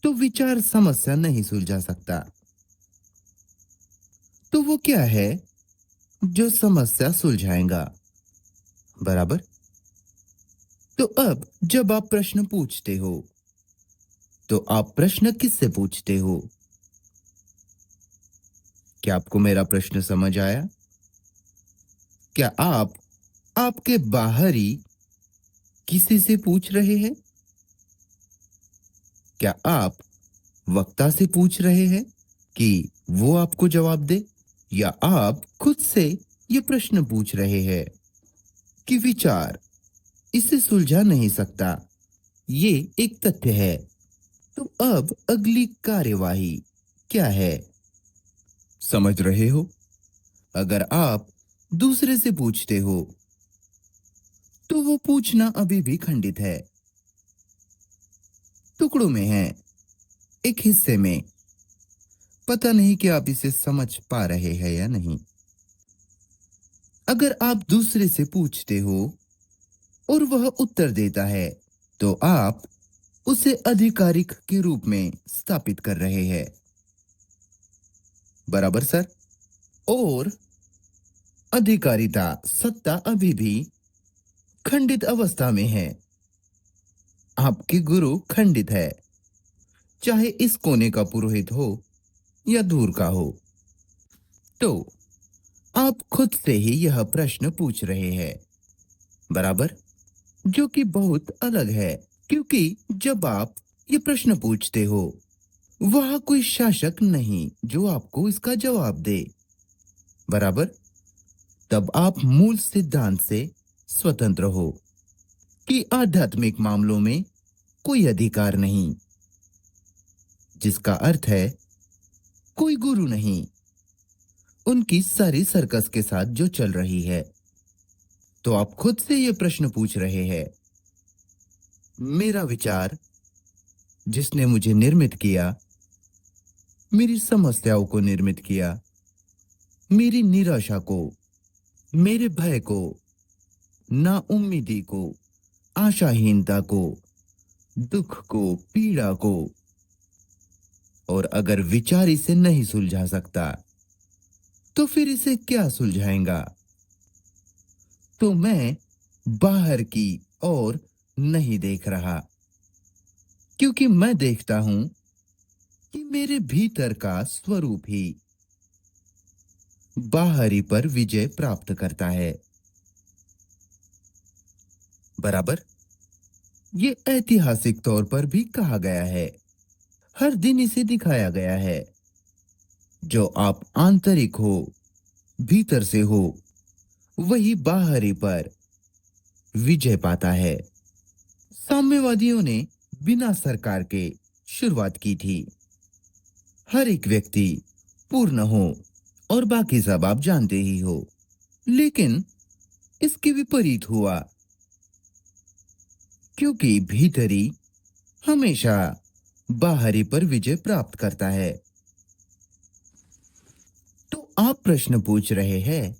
तो विचार समस्या नहीं सुलझा सकता। तो वो क्या है जो समस्या सुलझाएगा? बराबर। तो अब जब आप प्रश्न पूछते हो, तो आप प्रश्न किससे पूछते हो? क्या आपको मेरा प्रश्न समझ आया? क्या आप आपके बाहरी किसी से पूछ रहे हैं? क्या आप वक्ता से पूछ रहे हैं कि वो आपको जवाब दे, या आप खुद से ये प्रश्न पूछ रहे हैं कि विचार इसे सुलझा नहीं सकता? ये एक तथ्य है। तो अब अगली कार्यवाही क्या है? समझ रहे हो? अगर आप दूसरे से पूछते हो, तो वो पूछना अभी भी खंडित है, टुकड़ों में है, एक हिस्से में। पता नहीं कि आप इसे समझ पा रहे हैं या नहीं। अगर आप दूसरे से पूछते हो और वह उत्तर देता है, तो आप उसे आधिकारिक के रूप में स्थापित कर रहे हैं। बराबर सर। और अधिकारिता सत्ता अभी भी खंडित अवस्था में है। आपके गुरु खंडित है, चाहे इस कोने का पुरोहित हो या दूर का हो। तो आप खुद से ही यह प्रश्न पूछ रहे हैं। बराबर। जो कि बहुत अलग है, क्योंकि जब आप ये प्रश्न पूछते हो, वह कोई शासक नहीं जो आपको इसका जवाब दे। बराबर। तब आप मूल सिद्धांत से स्वतंत्र हो कि आध्यात्मिक मामलों में कोई अधिकार नहीं, जिसका अर्थ है कोई गुरु नहीं उनकी सारी सर्कस के साथ जो चल रही है। तो आप खुद से यह प्रश्न पूछ रहे हैं, मेरा विचार जिसने मुझे निर्मित किया, मेरी समस्याओं को निर्मित किया, मेरी निराशा को, मेरे भय को, नाउम्मीदी को, आशाहीनता को, दुख को, पीड़ा को, और अगर विचार इसे नहीं सुलझा सकता, तो फिर इसे क्या सुलझाएगा? तो मैं बाहर की ओर नहीं देख रहा, क्योंकि मैं देखता हूं कि मेरे भीतर का स्वरूप ही बाहरी पर विजय प्राप्त करता है। बराबर। ये ऐतिहासिक तौर पर भी कहा गया है, हर दिन इसे दिखाया गया है। जो आप आंतरिक हो, भीतर से हो, वही बाहरी पर विजय पाता है। साम्यवादियों ने बिना सरकार के शुरुआत की थी। हर एक व्यक्ति पूर्ण हो और बाकी सब आप जानते ही हो। लेकिन इसके विपरीत हुआ, क्योंकि भीतरी हमेशा बाहरी पर विजय प्राप्त करता है। तो आप प्रश्न पूछ रहे हैं,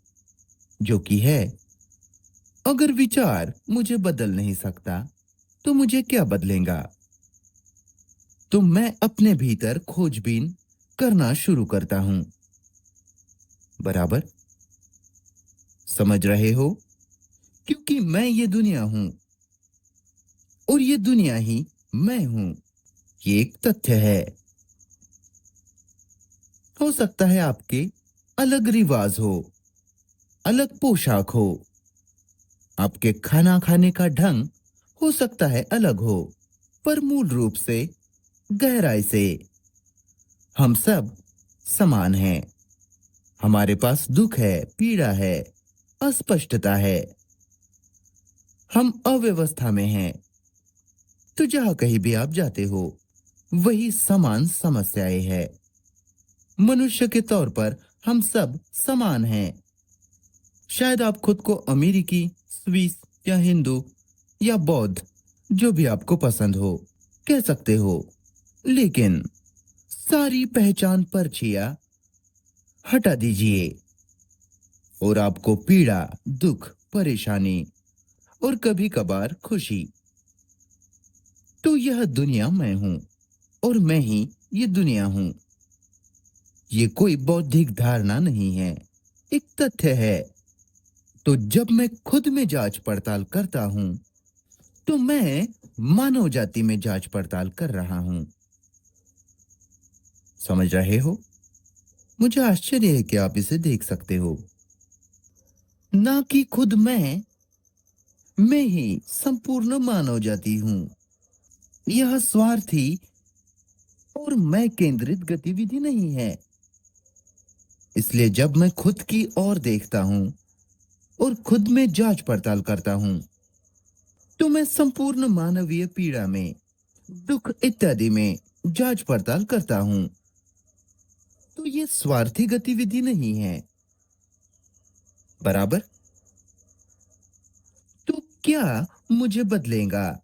जो कि है, अगर विचार मुझे बदल नहीं सकता, तो मुझे क्या बदलेगा? तो मैं अपने भीतर खोजबीन करना शुरू करता हूं। बराबर। समझ रहे हो? क्योंकि मैं ये दुनिया हूं और ये दुनिया ही मैं हूं। ये एक तथ्य है। हो सकता है आपके अलग रिवाज हो, अलग पोशाक हो, आपके खाना खाने का ढंग हो सकता है अलग हो, पर मूल रूप से, गहराई से हम सब समान हैं। हमारे पास दुख है, पीड़ा है, अस्पष्टता है, हम अव्यवस्था में हैं। तो जहां कहीं भी आप जाते हो, वही समान समस्याएं हैं। मनुष्य के तौर पर हम सब समान हैं। शायद आप खुद को अमेरिकी, स्विस या हिंदू या बौद्ध, जो भी आपको पसंद हो, कह सकते हो। लेकिन सारी पहचान पर्चियां हटा दीजिए और आपको पीड़ा, दुख, परेशानी और कभी कभार खुशी। तो यह दुनिया मैं हूं और मैं ही ये दुनिया हूं। ये कोई बौद्धिक धारणा नहीं है, एक तथ्य है। तो जब मैं खुद में जांच पड़ताल करता हूं, तो मैं मानव जाति में जांच पड़ताल कर रहा हूं। समझ रहे हो? मुझे आश्चर्य है कि आप इसे देख सकते हो। ना कि खुद मैं ही संपूर्ण मानव जाति हूं। यह स्वार्थी और मैं केंद्रित गतिविधि नहीं है। इसलिए जब मैं खुद की ओर देखता हूं और खुद में जांच पड़ताल करता हूं, तो मैं संपूर्ण मानवीय पीड़ा में, दुख इत्यादि में जांच पड़ताल करता हूं। तो ये स्वार्थी गतिविधि नहीं है। बराबर? तो क्या मुझे बदलेगा?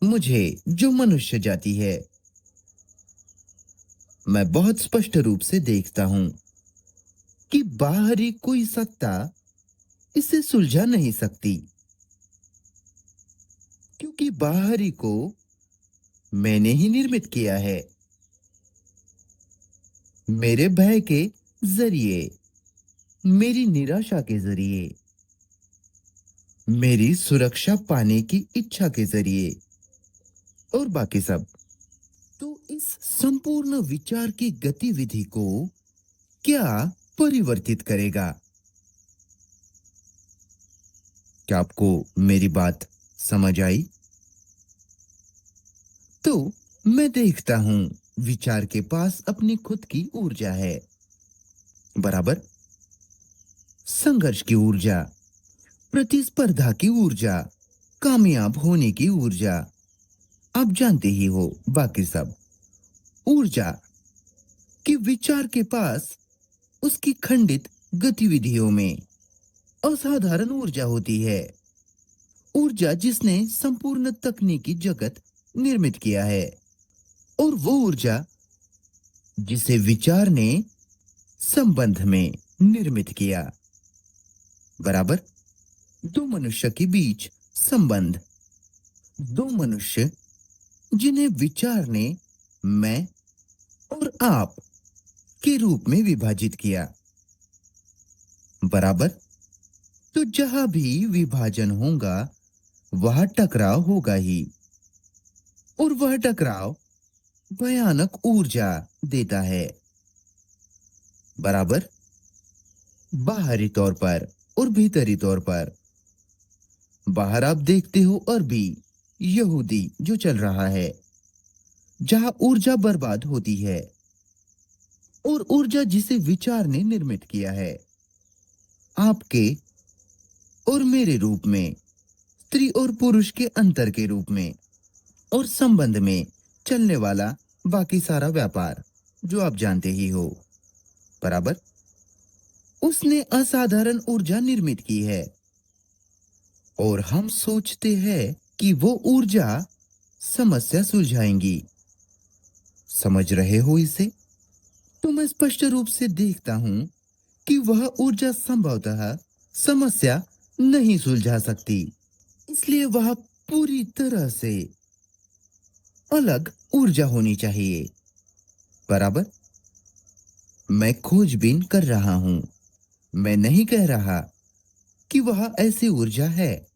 मुझे, जो मनुष्य जाति है, मैं बहुत स्पष्ट रूप से देखता हूं कि बाहरी कोई सत्ता इसे सुलझा नहीं सकती, क्योंकि बाहरी को मैंने ही निर्मित किया है। मेरे भय के जरिए, मेरी निराशा के जरिए, मेरी सुरक्षा पाने की इच्छा के जरिए और बाकी सब। तो इस संपूर्ण विचार की गतिविधि को क्या परिवर्तित करेगा? क्या आपको मेरी बात समझ आई? तो मैं देखता हूं, विचार के पास अपनी खुद की ऊर्जा है। बराबर? संघर्ष की ऊर्जा, प्रतिस्पर्धा की ऊर्जा, कामयाब होने की ऊर्जा, आप जानते ही हो बाकी सब। ऊर्जा कि विचार के पास उसकी खंडित गतिविधियों में असाधारण ऊर्जा होती है। ऊर्जा जिसने संपूर्ण तकनीकी जगत निर्मित किया है, और वो ऊर्जा जिसे विचार ने संबंध में निर्मित किया। बराबर? दो मनुष्य के बीच संबंध, दो मनुष्य जिन्हें विचार ने मैं और आप के रूप में विभाजित किया। बराबर? तो जहां भी विभाजन होगा, वहां टकराव होगा ही, और वह टकराव भयानक ऊर्जा देता है। बराबर? बाहरी तौर पर और भीतरी तौर पर। बाहर आप देखते हो अरबी, यहूदी जो चल रहा है, जहां ऊर्जा बर्बाद होती है, और ऊर्जा जिसे विचार ने निर्मित किया है, आपके और मेरे रूप में, स्त्री और पुरुष के अंतर के रूप में, और संबंध में चलने वाला बाकी सारा व्यापार जो आप जानते ही हो। बराबर? उसने असाधारण ऊर्जा निर्मित की है, और हम सोचते हैं कि वो ऊर्जा समस्या सुलझाएंगी। समझ रहे हो इसे? तो मैं स्पष्ट रूप से देखता हूं कि वह ऊर्जा संभवतः समस्या नहीं सुलझा सकती। इसलिए वह पूरी तरह से अलग ऊर्जा होनी चाहिए। बराबर? मैं खोजबीन कर रहा हूं। मैं नहीं कह रहा कि वह ऐसी ऊर्जा है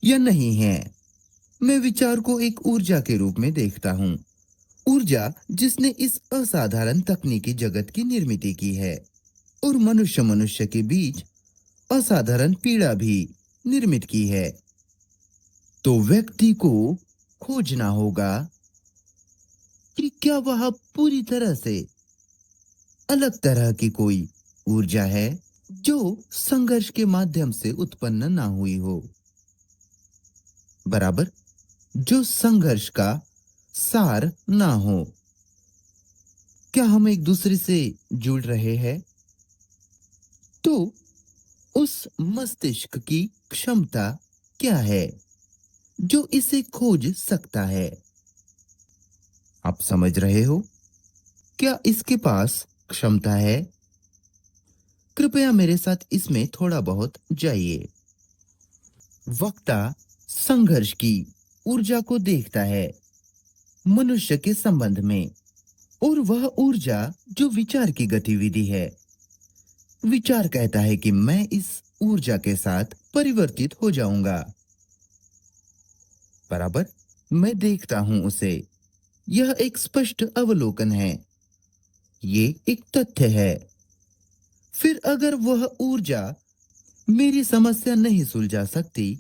या नहीं है। मैं विचार को एक ऊर्जा के रूप में देखता हूं। ऊर्जा जिसने इस असाधारण तकनीकी जगत की निर्मित की है, और मनुष्य मनुष्य के बीच असाधारण पीड़ा भी निर्मित की है। तो व्यक्ति को खोजना होगा कि क्या वह पूरी तरह से अलग तरह की कोई ऊर्जा है जो संघर्ष के माध्यम से उत्पन्न ना हुई हो। बराबर, जो संघर्ष का सार ना हो। क्या हम एक दूसरे से जुड़ रहे हैं? तो उस मस्तिष्क की क्षमता क्या है जो इसे खोज सकता है? आप समझ रहे हो? क्या इसके पास क्षमता है? कृपया मेरे साथ इसमें थोड़ा बहुत जाइए। वक्ता संघर्ष की ऊर्जा को देखता है मनुष्य के संबंध में, और वह ऊर्जा जो विचार की गतिविधि है। विचार कहता है कि मैं इस ऊर्जा के साथ परिवर्तित हो जाऊंगा। बराबर, मैं देखता हूं उसे। यह एक स्पष्ट अवलोकन है। ये एक तथ्य है। फिर अगर वह ऊर्जा मेरी समस्या नहीं सुलझा सकती,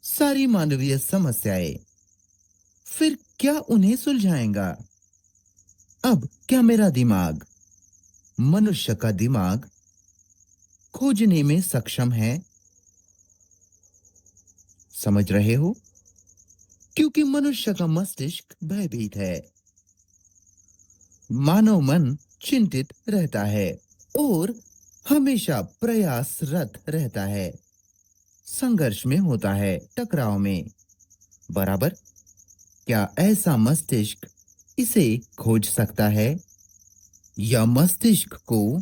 सारी मानवीय समस्याएं, फिर क्या उन्हें सुलझाएगा? अब क्या मेरा दिमाग, मनुष्य का दिमाग, खोजने में सक्षम है? समझ रहे हो? क्योंकि मनुष्य का मस्तिष्क भयभीत है। मानव मन चिंतित रहता है और हमेशा प्रयासरत रहता है, संघर्ष में होता है, टकराव में। बराबर, क्या ऐसा मस्तिष्क इसे खोज सकता है? या मस्तिष्क को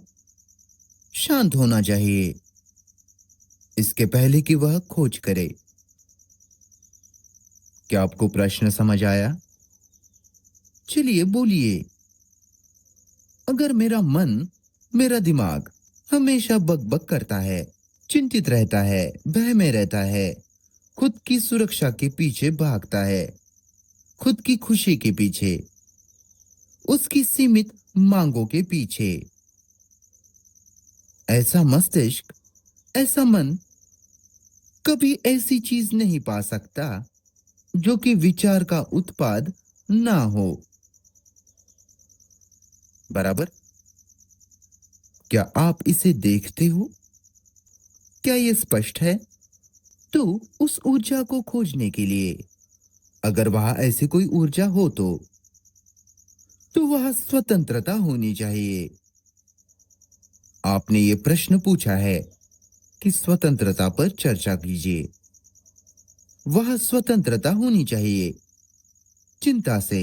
शांत होना चाहिए इसके पहले कि वह खोज करे? क्या आपको प्रश्न समझ आया? चलिए बोलिए। अगर मेरा मन, मेरा दिमाग हमेशा बकबक करता है, चिंतित रहता है, भय में रहता है, खुद की सुरक्षा के पीछे भागता है, खुद की खुशी के पीछे, उसकी सीमित मांगों के पीछे, ऐसा मस्तिष्क, ऐसा मन कभी ऐसी चीज नहीं पा सकता जो कि विचार का उत्पाद ना हो। बराबर, क्या आप इसे देखते हो? क्या यह स्पष्ट है? तो उस ऊर्जा को खोजने के लिए, अगर वहां ऐसी कोई ऊर्जा हो तो वह स्वतंत्रता होनी चाहिए। आपने ये प्रश्न पूछा है कि स्वतंत्रता पर चर्चा कीजिए। वह स्वतंत्रता होनी चाहिए चिंता से,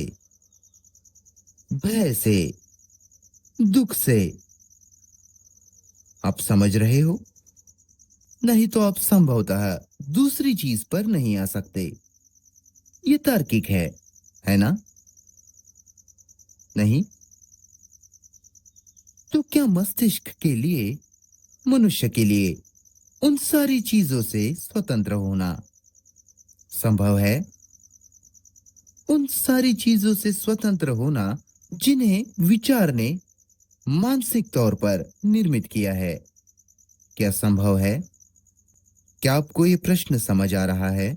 भय से, दुख से। आप समझ रहे हो? नहीं तो आप संभवतः दूसरी चीज पर नहीं आ सकते। ये तार्किक है ना? नहीं? तो क्या मस्तिष्क के लिए, मनुष्य के लिए उन सारी चीजों से स्वतंत्र होना संभव है? उन सारी चीजों से स्वतंत्र होना जिन्हें विचार ने मानसिक तौर पर निर्मित किया है, क्या संभव है? क्या आपको यह प्रश्न समझ आ रहा है?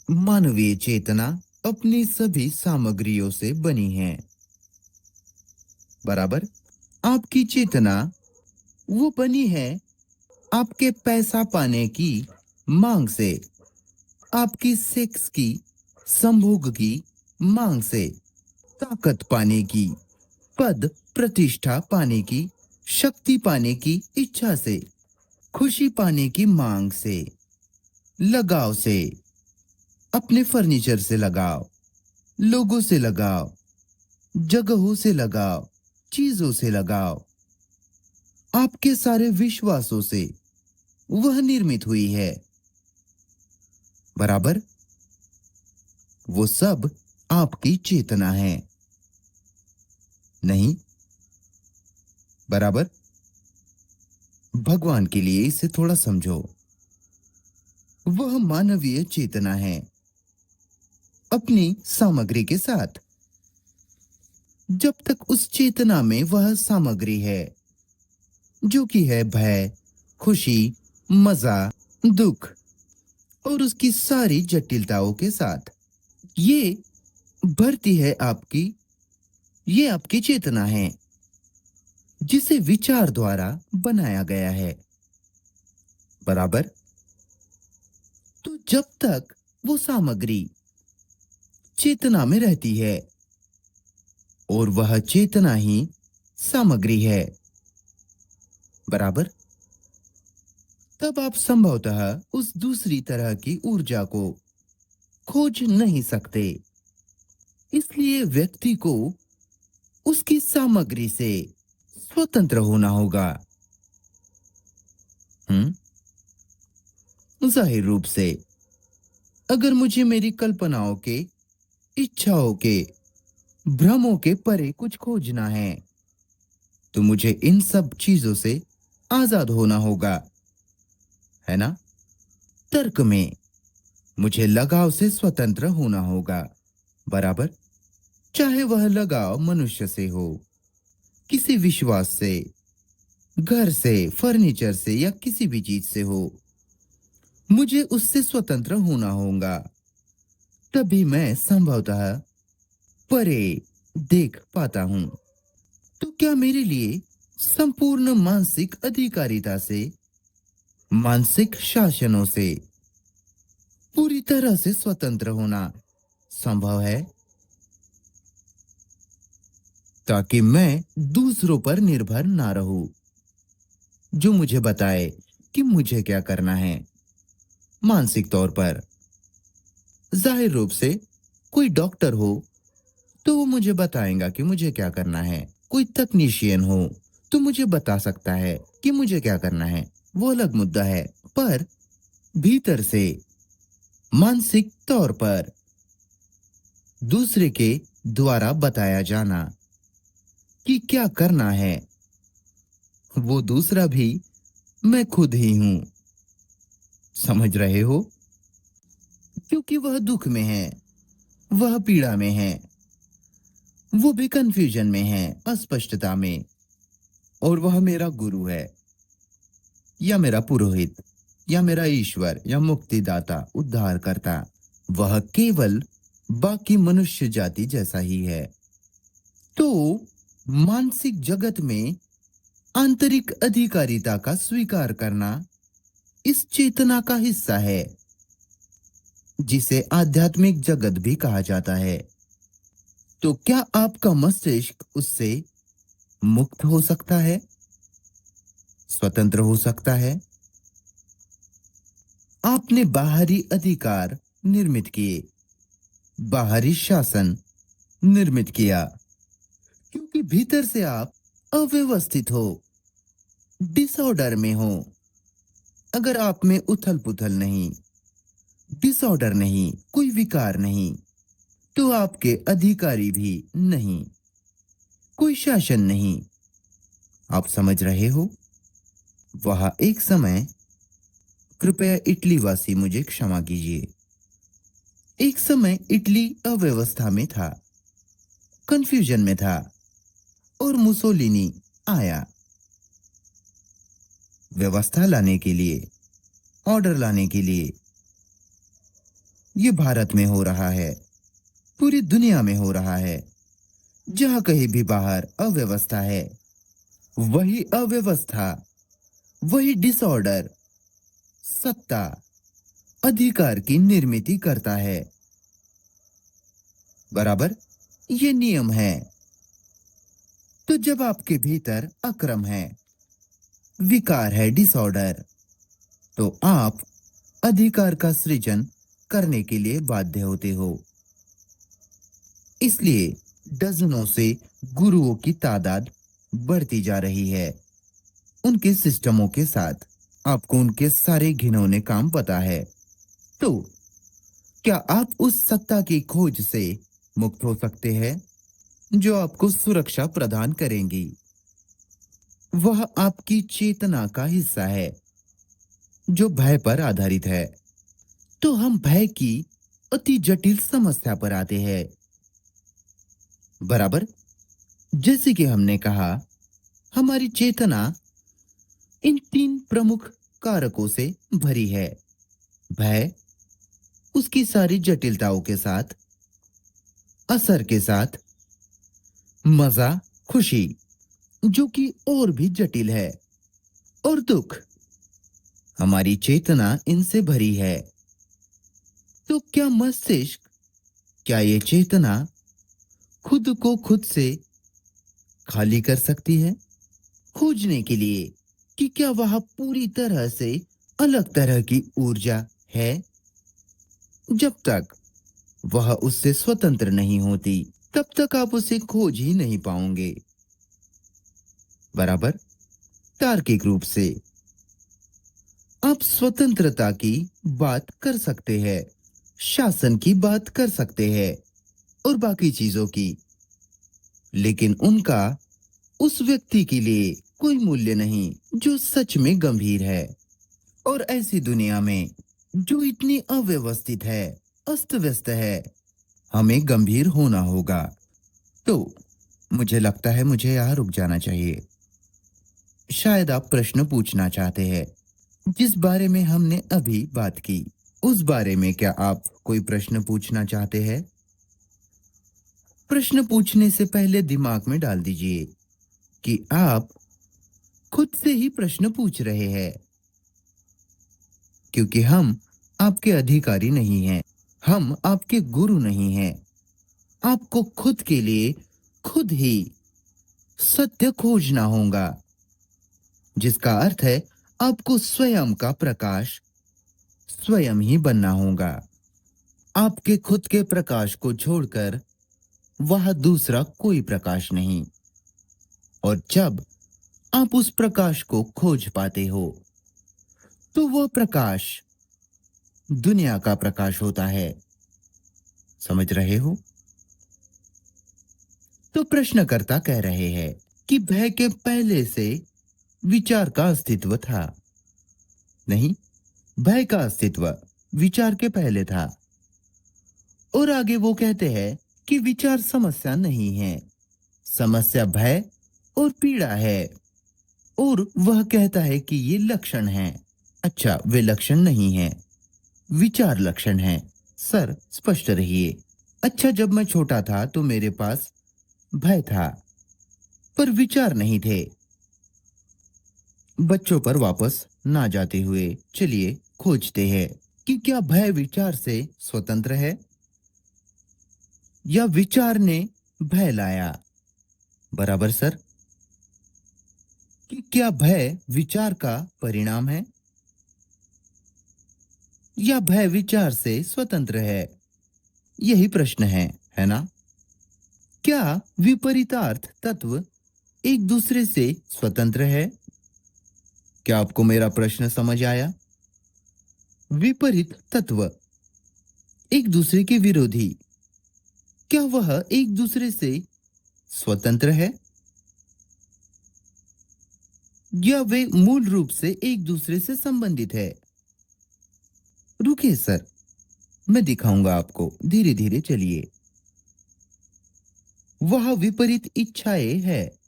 मानवीय चेतना अपनी सभी सामग्रियों से बनी है। बराबर, आपकी चेतना वो बनी है आपके पैसा पाने की मांग से, आपकी सेक्स की, संभोग की मांग से, ताकत पाने की, पद प्रतिष्ठा पाने की, शक्ति पाने की इच्छा से, खुशी पाने की मांग से, लगाव से, अपने फर्नीचर से लगाव, लोगों से लगाव, जगहों से लगाव, चीजों से लगाव, आपके सारे विश्वासों से वह निर्मित हुई है। बराबर, वो सब आपकी चेतना है। नहीं? बराबर, भगवान के लिए इसे थोड़ा समझो। वह मानवीय चेतना है अपनी सामग्री के साथ। जब तक उस चेतना में वह सामग्री है जो कि है भय, खुशी, मजा, दुख और उसकी सारी जटिलताओं के साथ, ये भरती है आपकी, ये आपकी चेतना है। जिसे विचार द्वारा बनाया गया है। बराबर। तो जब तक वो सामग्री चेतना में रहती है और वह चेतना ही सामग्री है, बराबर, तब आप संभवतः उस दूसरी तरह की ऊर्जा को खोज नहीं सकते। इसलिए व्यक्ति को उसकी सामग्री से स्वतंत्र होना होगा। जाहिर रूप से अगर मुझे मेरी कल्पनाओं के, इच्छाओं के, भ्रमों के परे कुछ खोजना है तो मुझे इन सब चीजों से आजाद होना होगा, है ना? तर्क में मुझे लगाव से स्वतंत्र होना होगा, बराबर, चाहे वह लगाव मनुष्य से हो, किसी विश्वास से, घर से, फर्नीचर से या किसी भी चीज से हो। मुझे उससे स्वतंत्र होना होगा, तभी मैं संभवतः परे देख पाता हूं। तो क्या मेरे लिए संपूर्ण मानसिक अधिकारिता से, मानसिक शासनों से पूरी तरह से स्वतंत्र होना संभव है, ताकि मैं दूसरों पर निर्भर ना रहूं, जो मुझे बताए कि मुझे क्या करना है मानसिक तौर पर? जाहिर रूप से कोई डॉक्टर हो तो वो मुझे बताएगा कि मुझे क्या करना है, कोई तकनीशियन हो तो मुझे बता सकता है कि मुझे क्या करना है, वो अलग मुद्दा है। पर भीतर से, मानसिक तौर पर दूसरे के द्वारा बताया जाना कि क्या करना है, वो दूसरा भी मैं खुद ही हूं। समझ रहे हो? क्योंकि वह दुख में है, वह पीड़ा में है, वो भी कंफ्यूजन में है, अस्पष्टता में, और वह मेरा गुरु है या मेरा पुरोहित या मेरा ईश्वर या मुक्तिदाता, उद्धारकर्ता। वह केवल बाकी मनुष्य जाति जैसा ही है। तो मानसिक जगत में आंतरिक अधिकारिता का स्वीकार करना इस चेतना का हिस्सा है, जिसे आध्यात्मिक जगत भी कहा जाता है। तो क्या आपका मस्तिष्क उससे मुक्त हो सकता है, स्वतंत्र हो सकता है? आपने बाहरी अधिकार निर्मित किए, बाहरी शासन निर्मित किया, क्योंकि भीतर से आप अव्यवस्थित हो, डिसऑर्डर में हो। अगर आप में उथल पुथल नहीं, डिसऑर्डर नहीं, कोई विकार नहीं, तो आपके अधिकारी भी नहीं, कोई शासन नहीं। आप समझ रहे हो? वह एक समय, कृपया इटली वासी मुझे क्षमा कीजिए, एक समय इटली अव्यवस्था में था, कंफ्यूजन में था, और मुसोलिनी आया व्यवस्था लाने के लिए, ऑर्डर लाने के लिए। ये भारत में हो रहा है, पूरी दुनिया में हो रहा है। जहां कहीं भी बाहर अव्यवस्था है, वही अव्यवस्था, वही डिसऑर्डर सत्ता, अधिकार की निर्मित करता है, बराबर। ये नियम है। तो जब आपके भीतर अक्रम है, विकार है, डिसऑर्डर, तो आप अधिकार का सृजन करने के लिए बाध्य होते हो। इसलिए डजनों से गुरुओं की तादाद बढ़ती जा रही है। उनके सिस्टमों के साथ आपको उनके सारे घिनौने काम पता है। तो क्या आप उस सत्ता की खोज से मुक्त हो सकते हैं जो आपको सुरक्षा प्रदान करेंगी? वह आपकी चेतना का हिस्सा है जो भय पर आधारित है। तो हम भय की अति जटिल समस्या पर आते हैं, बराबर। जैसे कि हमने कहा, हमारी चेतना इन तीन प्रमुख कारकों से भरी है। भय उसकी सारी जटिलताओं के साथ, असर के साथ, मजा, खुशी, जो कि और भी जटिल है, और दुख, हमारी चेतना इनसे भरी है। तो क्या मस्तिष्क, क्या ये चेतना खुद को खुद से खाली कर सकती है, खोजने के लिए कि क्या वह पूरी तरह से अलग तरह की ऊर्जा है? जब तक वह उससे स्वतंत्र नहीं होती, तब तक आप उसे खोज ही नहीं पाओगे। बराबर। तार्किक रूप से आप स्वतंत्रता की बात कर सकते हैं, शासन की बात कर सकते हैं और बाकी चीजों की, लेकिन उनका उस व्यक्ति के लिए कोई मूल्य नहीं जो सच में गंभीर है। और ऐसी दुनिया में जो इतनी अव्यवस्थित है, अस्त व्यस्त है, हमें गंभीर होना होगा। तो मुझे लगता है मुझे यहाँ रुक जाना चाहिए। शायद आप प्रश्न पूछना चाहते हैं जिस बारे में हमने अभी बात की, उस बारे में क्या आप कोई प्रश्न पूछना चाहते हैं? प्रश्न पूछने से पहले दिमाग में डाल दीजिए कि आप खुद से ही प्रश्न पूछ रहे हैं, क्योंकि हम आपके अधिकारी नहीं हैं, हम आपके गुरु नहीं हैं। आपको खुद के लिए खुद ही सत्य खोजना होगा, जिसका अर्थ है आपको स्वयं का प्रकाश स्वयं ही बनना होगा। आपके खुद के प्रकाश को छोड़कर वह दूसरा कोई प्रकाश नहीं। और जब आप उस प्रकाश को खोज पाते हो, तो वह प्रकाश दुनिया का प्रकाश होता है। समझ रहे हो? तो प्रश्नकर्ता कह रहे हैं कि भय के पहले से विचार का अस्तित्व था। नहीं, भय का अस्तित्व विचार के पहले था। और आगे वो कहते हैं कि विचार समस्या नहीं है, समस्या भय और पीड़ा है। और वह कहता है कि ये लक्षण हैं। अच्छा, वे लक्षण नहीं हैं, विचार लक्षण हैं। सर, स्पष्ट रहिए। अच्छा, जब मैं छोटा था तो मेरे पास भय था, पर विचार नहीं थे। बच्चों पर वापस ना जाते हुए चलिए खोजते हैं कि क्या भय विचार से स्वतंत्र है, या विचार ने भय लाया। बराबर सर। कि क्या भय विचार का परिणाम है, या भय विचार से स्वतंत्र है? यही प्रश्न है ना? क्या विपरीतार्थ तत्व एक दूसरे से स्वतंत्र है? क्या आपको मेरा प्रश्न समझ आया? विपरीत तत्व एक दूसरे के विरोधी, क्या वह एक दूसरे से स्वतंत्र है, या वे मूल रूप से एक दूसरे से संबंधित है? रुकिए सर, मैं दिखाऊंगा आपको, धीरे धीरे चलिए। वह विपरीत इच्छाएं है।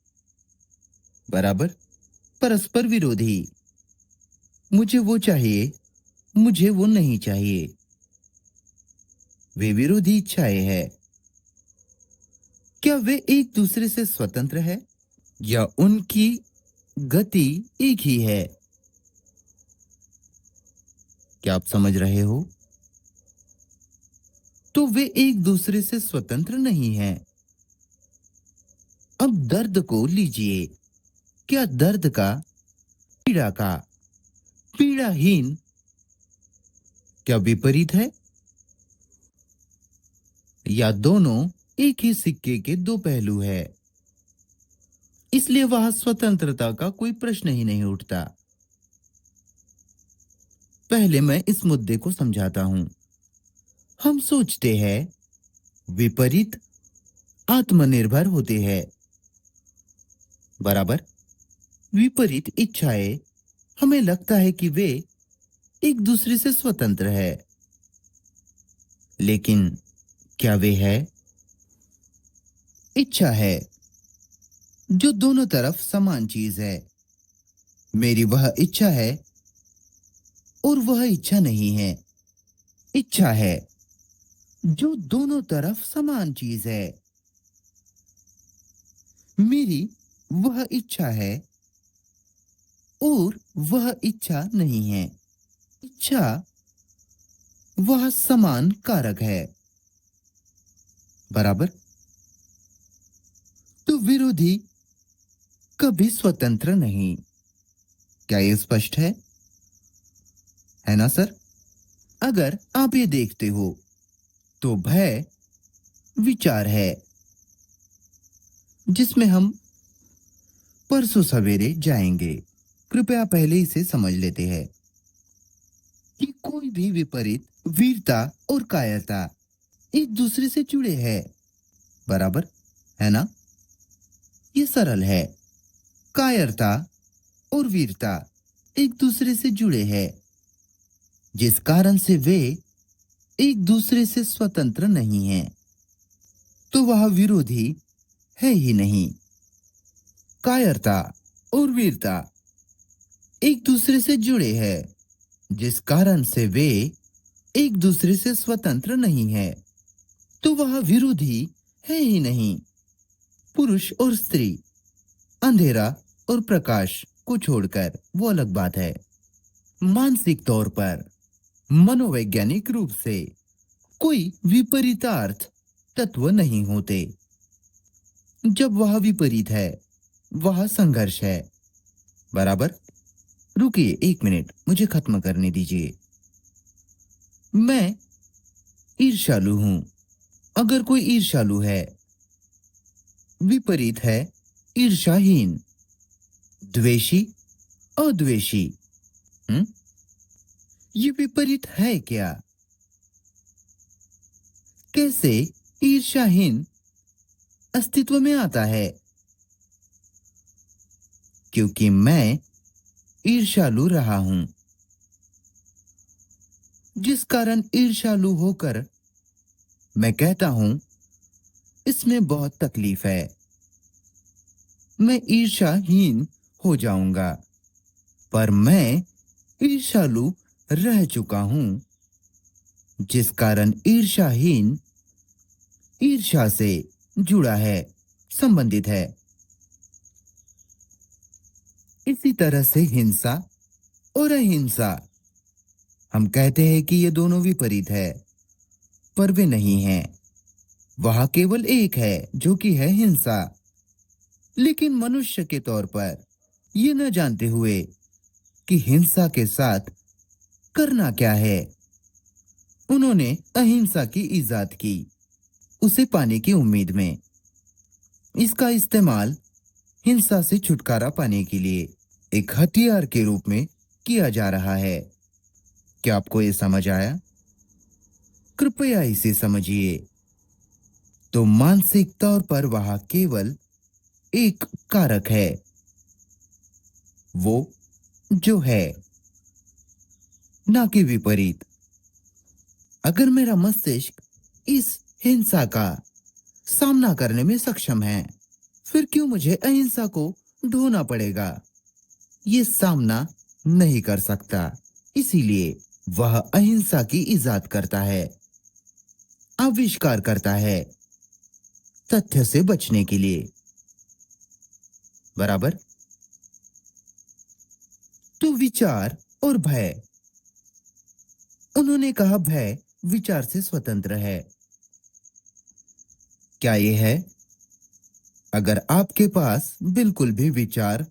बराबर। परस्पर विरोधी। मुझे वो चाहिए, मुझे वो नहीं चाहिए। वे विरोधी इच्छाएं है। क्या वे एक दूसरे से स्वतंत्र है, या उनकी गति एक ही है? क्या आप समझ रहे हो? तो वे एक दूसरे से स्वतंत्र नहीं है। अब दर्द को लीजिए। क्या दर्द का, पीड़ा का, पीड़ाहीन क्या विपरीत है, या दोनों एक ही सिक्के के दो पहलू है? इसलिए वहां स्वतंत्रता का कोई प्रश्न ही नहीं उठता। पहले मैं इस मुद्दे को समझाता हूं। हम सोचते हैं विपरीत आत्मनिर्भर होते हैं। बराबर। विपरीत इच्छाएं, हमें लगता है कि वे एक दूसरे से स्वतंत्र है, लेकिन क्या वे है? इच्छा है जो दोनों तरफ समान चीज है। मेरी वह इच्छा है और वह इच्छा नहीं है। इच्छा है जो दोनों तरफ समान चीज है। मेरी वह इच्छा है और वह इच्छा नहीं है। इच्छा वह समान कारक है। बराबर। तो विरोधी कभी स्वतंत्र नहीं। क्या यह स्पष्ट है ना सर? अगर आप ये देखते हो तो भय विचार है जिसमें हम परसों सवेरे जाएंगे। कृपया पहले इसे समझ लेते हैं कि कोई भी विपरीत वीरता और कायरता एक दूसरे से जुड़े हैं। बराबर है ना? ये सरल है। कायरता और वीरता एक दूसरे से जुड़े हैं जिस कारण से वे एक दूसरे से स्वतंत्र नहीं हैं। तो वह विरोधी है ही नहीं। कायरता और वीरता एक दूसरे से जुड़े हैं जिस कारण से वे एक दूसरे से स्वतंत्र नहीं है। तो वह विरोधी है ही नहीं। पुरुष और स्त्री, अंधेरा और प्रकाश को छोड़कर वो अलग बात है। मानसिक तौर पर, मनोवैज्ञानिक रूप से कोई विपरीतार्थ तत्व नहीं होते। जब वह विपरीत है वह संघर्ष है। बराबर। रुकिए 1 मिनट, मुझे खत्म करने दीजिए। मैं ईर्ष्यालु हूं। अगर कोई ईर्ष्यालु है, विपरीत है ईर्ष्याहीन, द्वेषी, अद्वेषी। ये विपरीत है क्या? कैसे ईर्ष्याहीन अस्तित्व में आता है? क्योंकि मैं ईर्ष्यालु रहा हूं, जिस कारण ईर्ष्यालु होकर मैं कहता हूं इसमें बहुत तकलीफ है। मैं ईर्ष्याहीन हो जाऊंगा, पर मैं ईर्ष्यालु रह चुका हूं, जिस कारण ईर्ष्याहीन ईर्ष्या से जुड़ा है, संबंधित है। इसी तरह से हिंसा और अहिंसा, हम कहते हैं कि ये दोनों विपरीत है, पर वे नहीं हैं। वह केवल एक है जो कि है हिंसा। लेकिन मनुष्य के तौर पर ये न जानते हुए कि हिंसा के साथ करना क्या है, उन्होंने अहिंसा की इजाद की, उसे पाने की उम्मीद में। इसका इस्तेमाल हिंसा से छुटकारा पाने के लिए एक हथियार के रूप में किया जा रहा है। क्या आपको ये समझ आया? कृपया इसे समझिए। तो मानसिक तौर पर वह केवल एक कारक है, वो जो है, ना कि विपरीत। अगर मेरा मस्तिष्क इस हिंसा का सामना करने में सक्षम है, फिर क्यों मुझे अहिंसा को ढोना पड़ेगा? ये सामना नहीं कर सकता, इसीलिए वह अहिंसा की इजाद करता है, आविष्कार करता है, तथ्य से बचने के लिए। बराबर। तो विचार और भय, उन्होंने कहा भय विचार से स्वतंत्र है। क्या यह है? अगर आपके पास बिल्कुल भी विचार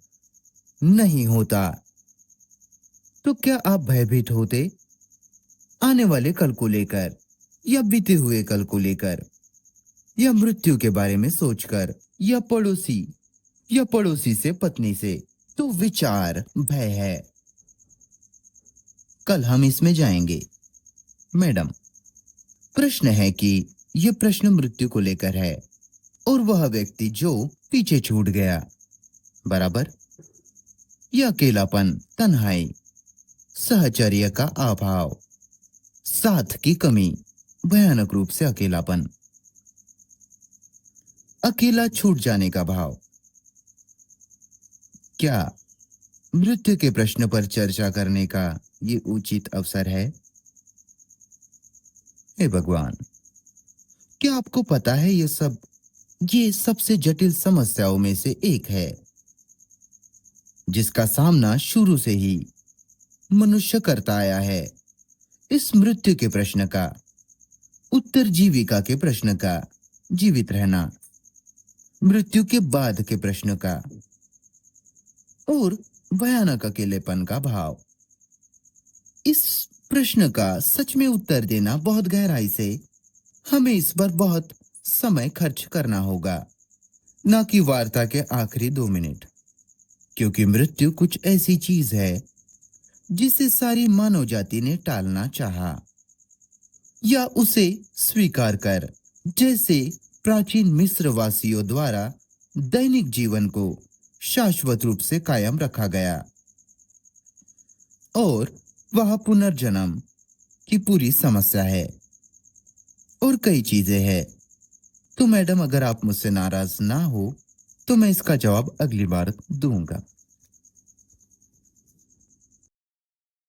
नहीं होता तो क्या आप भयभीत होते? आने वाले कल को लेकर, या बीते हुए कल को लेकर, या मृत्यु के बारे में सोचकर, या पड़ोसी से पत्नी से। तो विचार भय है। कल हम इसमें जाएंगे। मैडम, प्रश्न है कि यह प्रश्न मृत्यु को लेकर है और वह व्यक्ति जो पीछे छूट गया। बराबर। यह अकेलापन, तन्हाई, सहचर्य का अभाव, साथ की कमी, भयानक रूप से अकेलापन, अकेला छूट जाने का भाव। क्या मृत्यु के प्रश्न पर चर्चा करने का ये उचित अवसर है? हे भगवान, क्या आपको पता है ये सबसे जटिल समस्याओं में से एक है। जिसका सामना शुरू से ही मनुष्य करता आया है। इस मृत्यु के प्रश्न का उत्तर जीविका के प्रश्न का जीवित रहना, मृत्यु के बाद के प्रश्न का और भयानक अकेलेपन का भाव। इस प्रश्न का सच में उत्तर देना बहुत गहराई से हमें इस पर बहुत समय खर्च करना होगा, ना कि वार्ता के आखिरी 2 मिनट, क्योंकि मृत्यु कुछ ऐसी चीज है जिसे सारी मानव जाति ने टालना चाहा या उसे स्वीकार कर, जैसे प्राचीन मिस्र वासियों द्वारा दैनिक जीवन को शाश्वत रूप से कायम रखा गया। और वह पुनर्जन्म की पूरी समस्या है और कई चीजें हैं। तो मैडम, अगर आप मुझसे नाराज ना हो तो मैं इसका जवाब अगली बार दूंगा।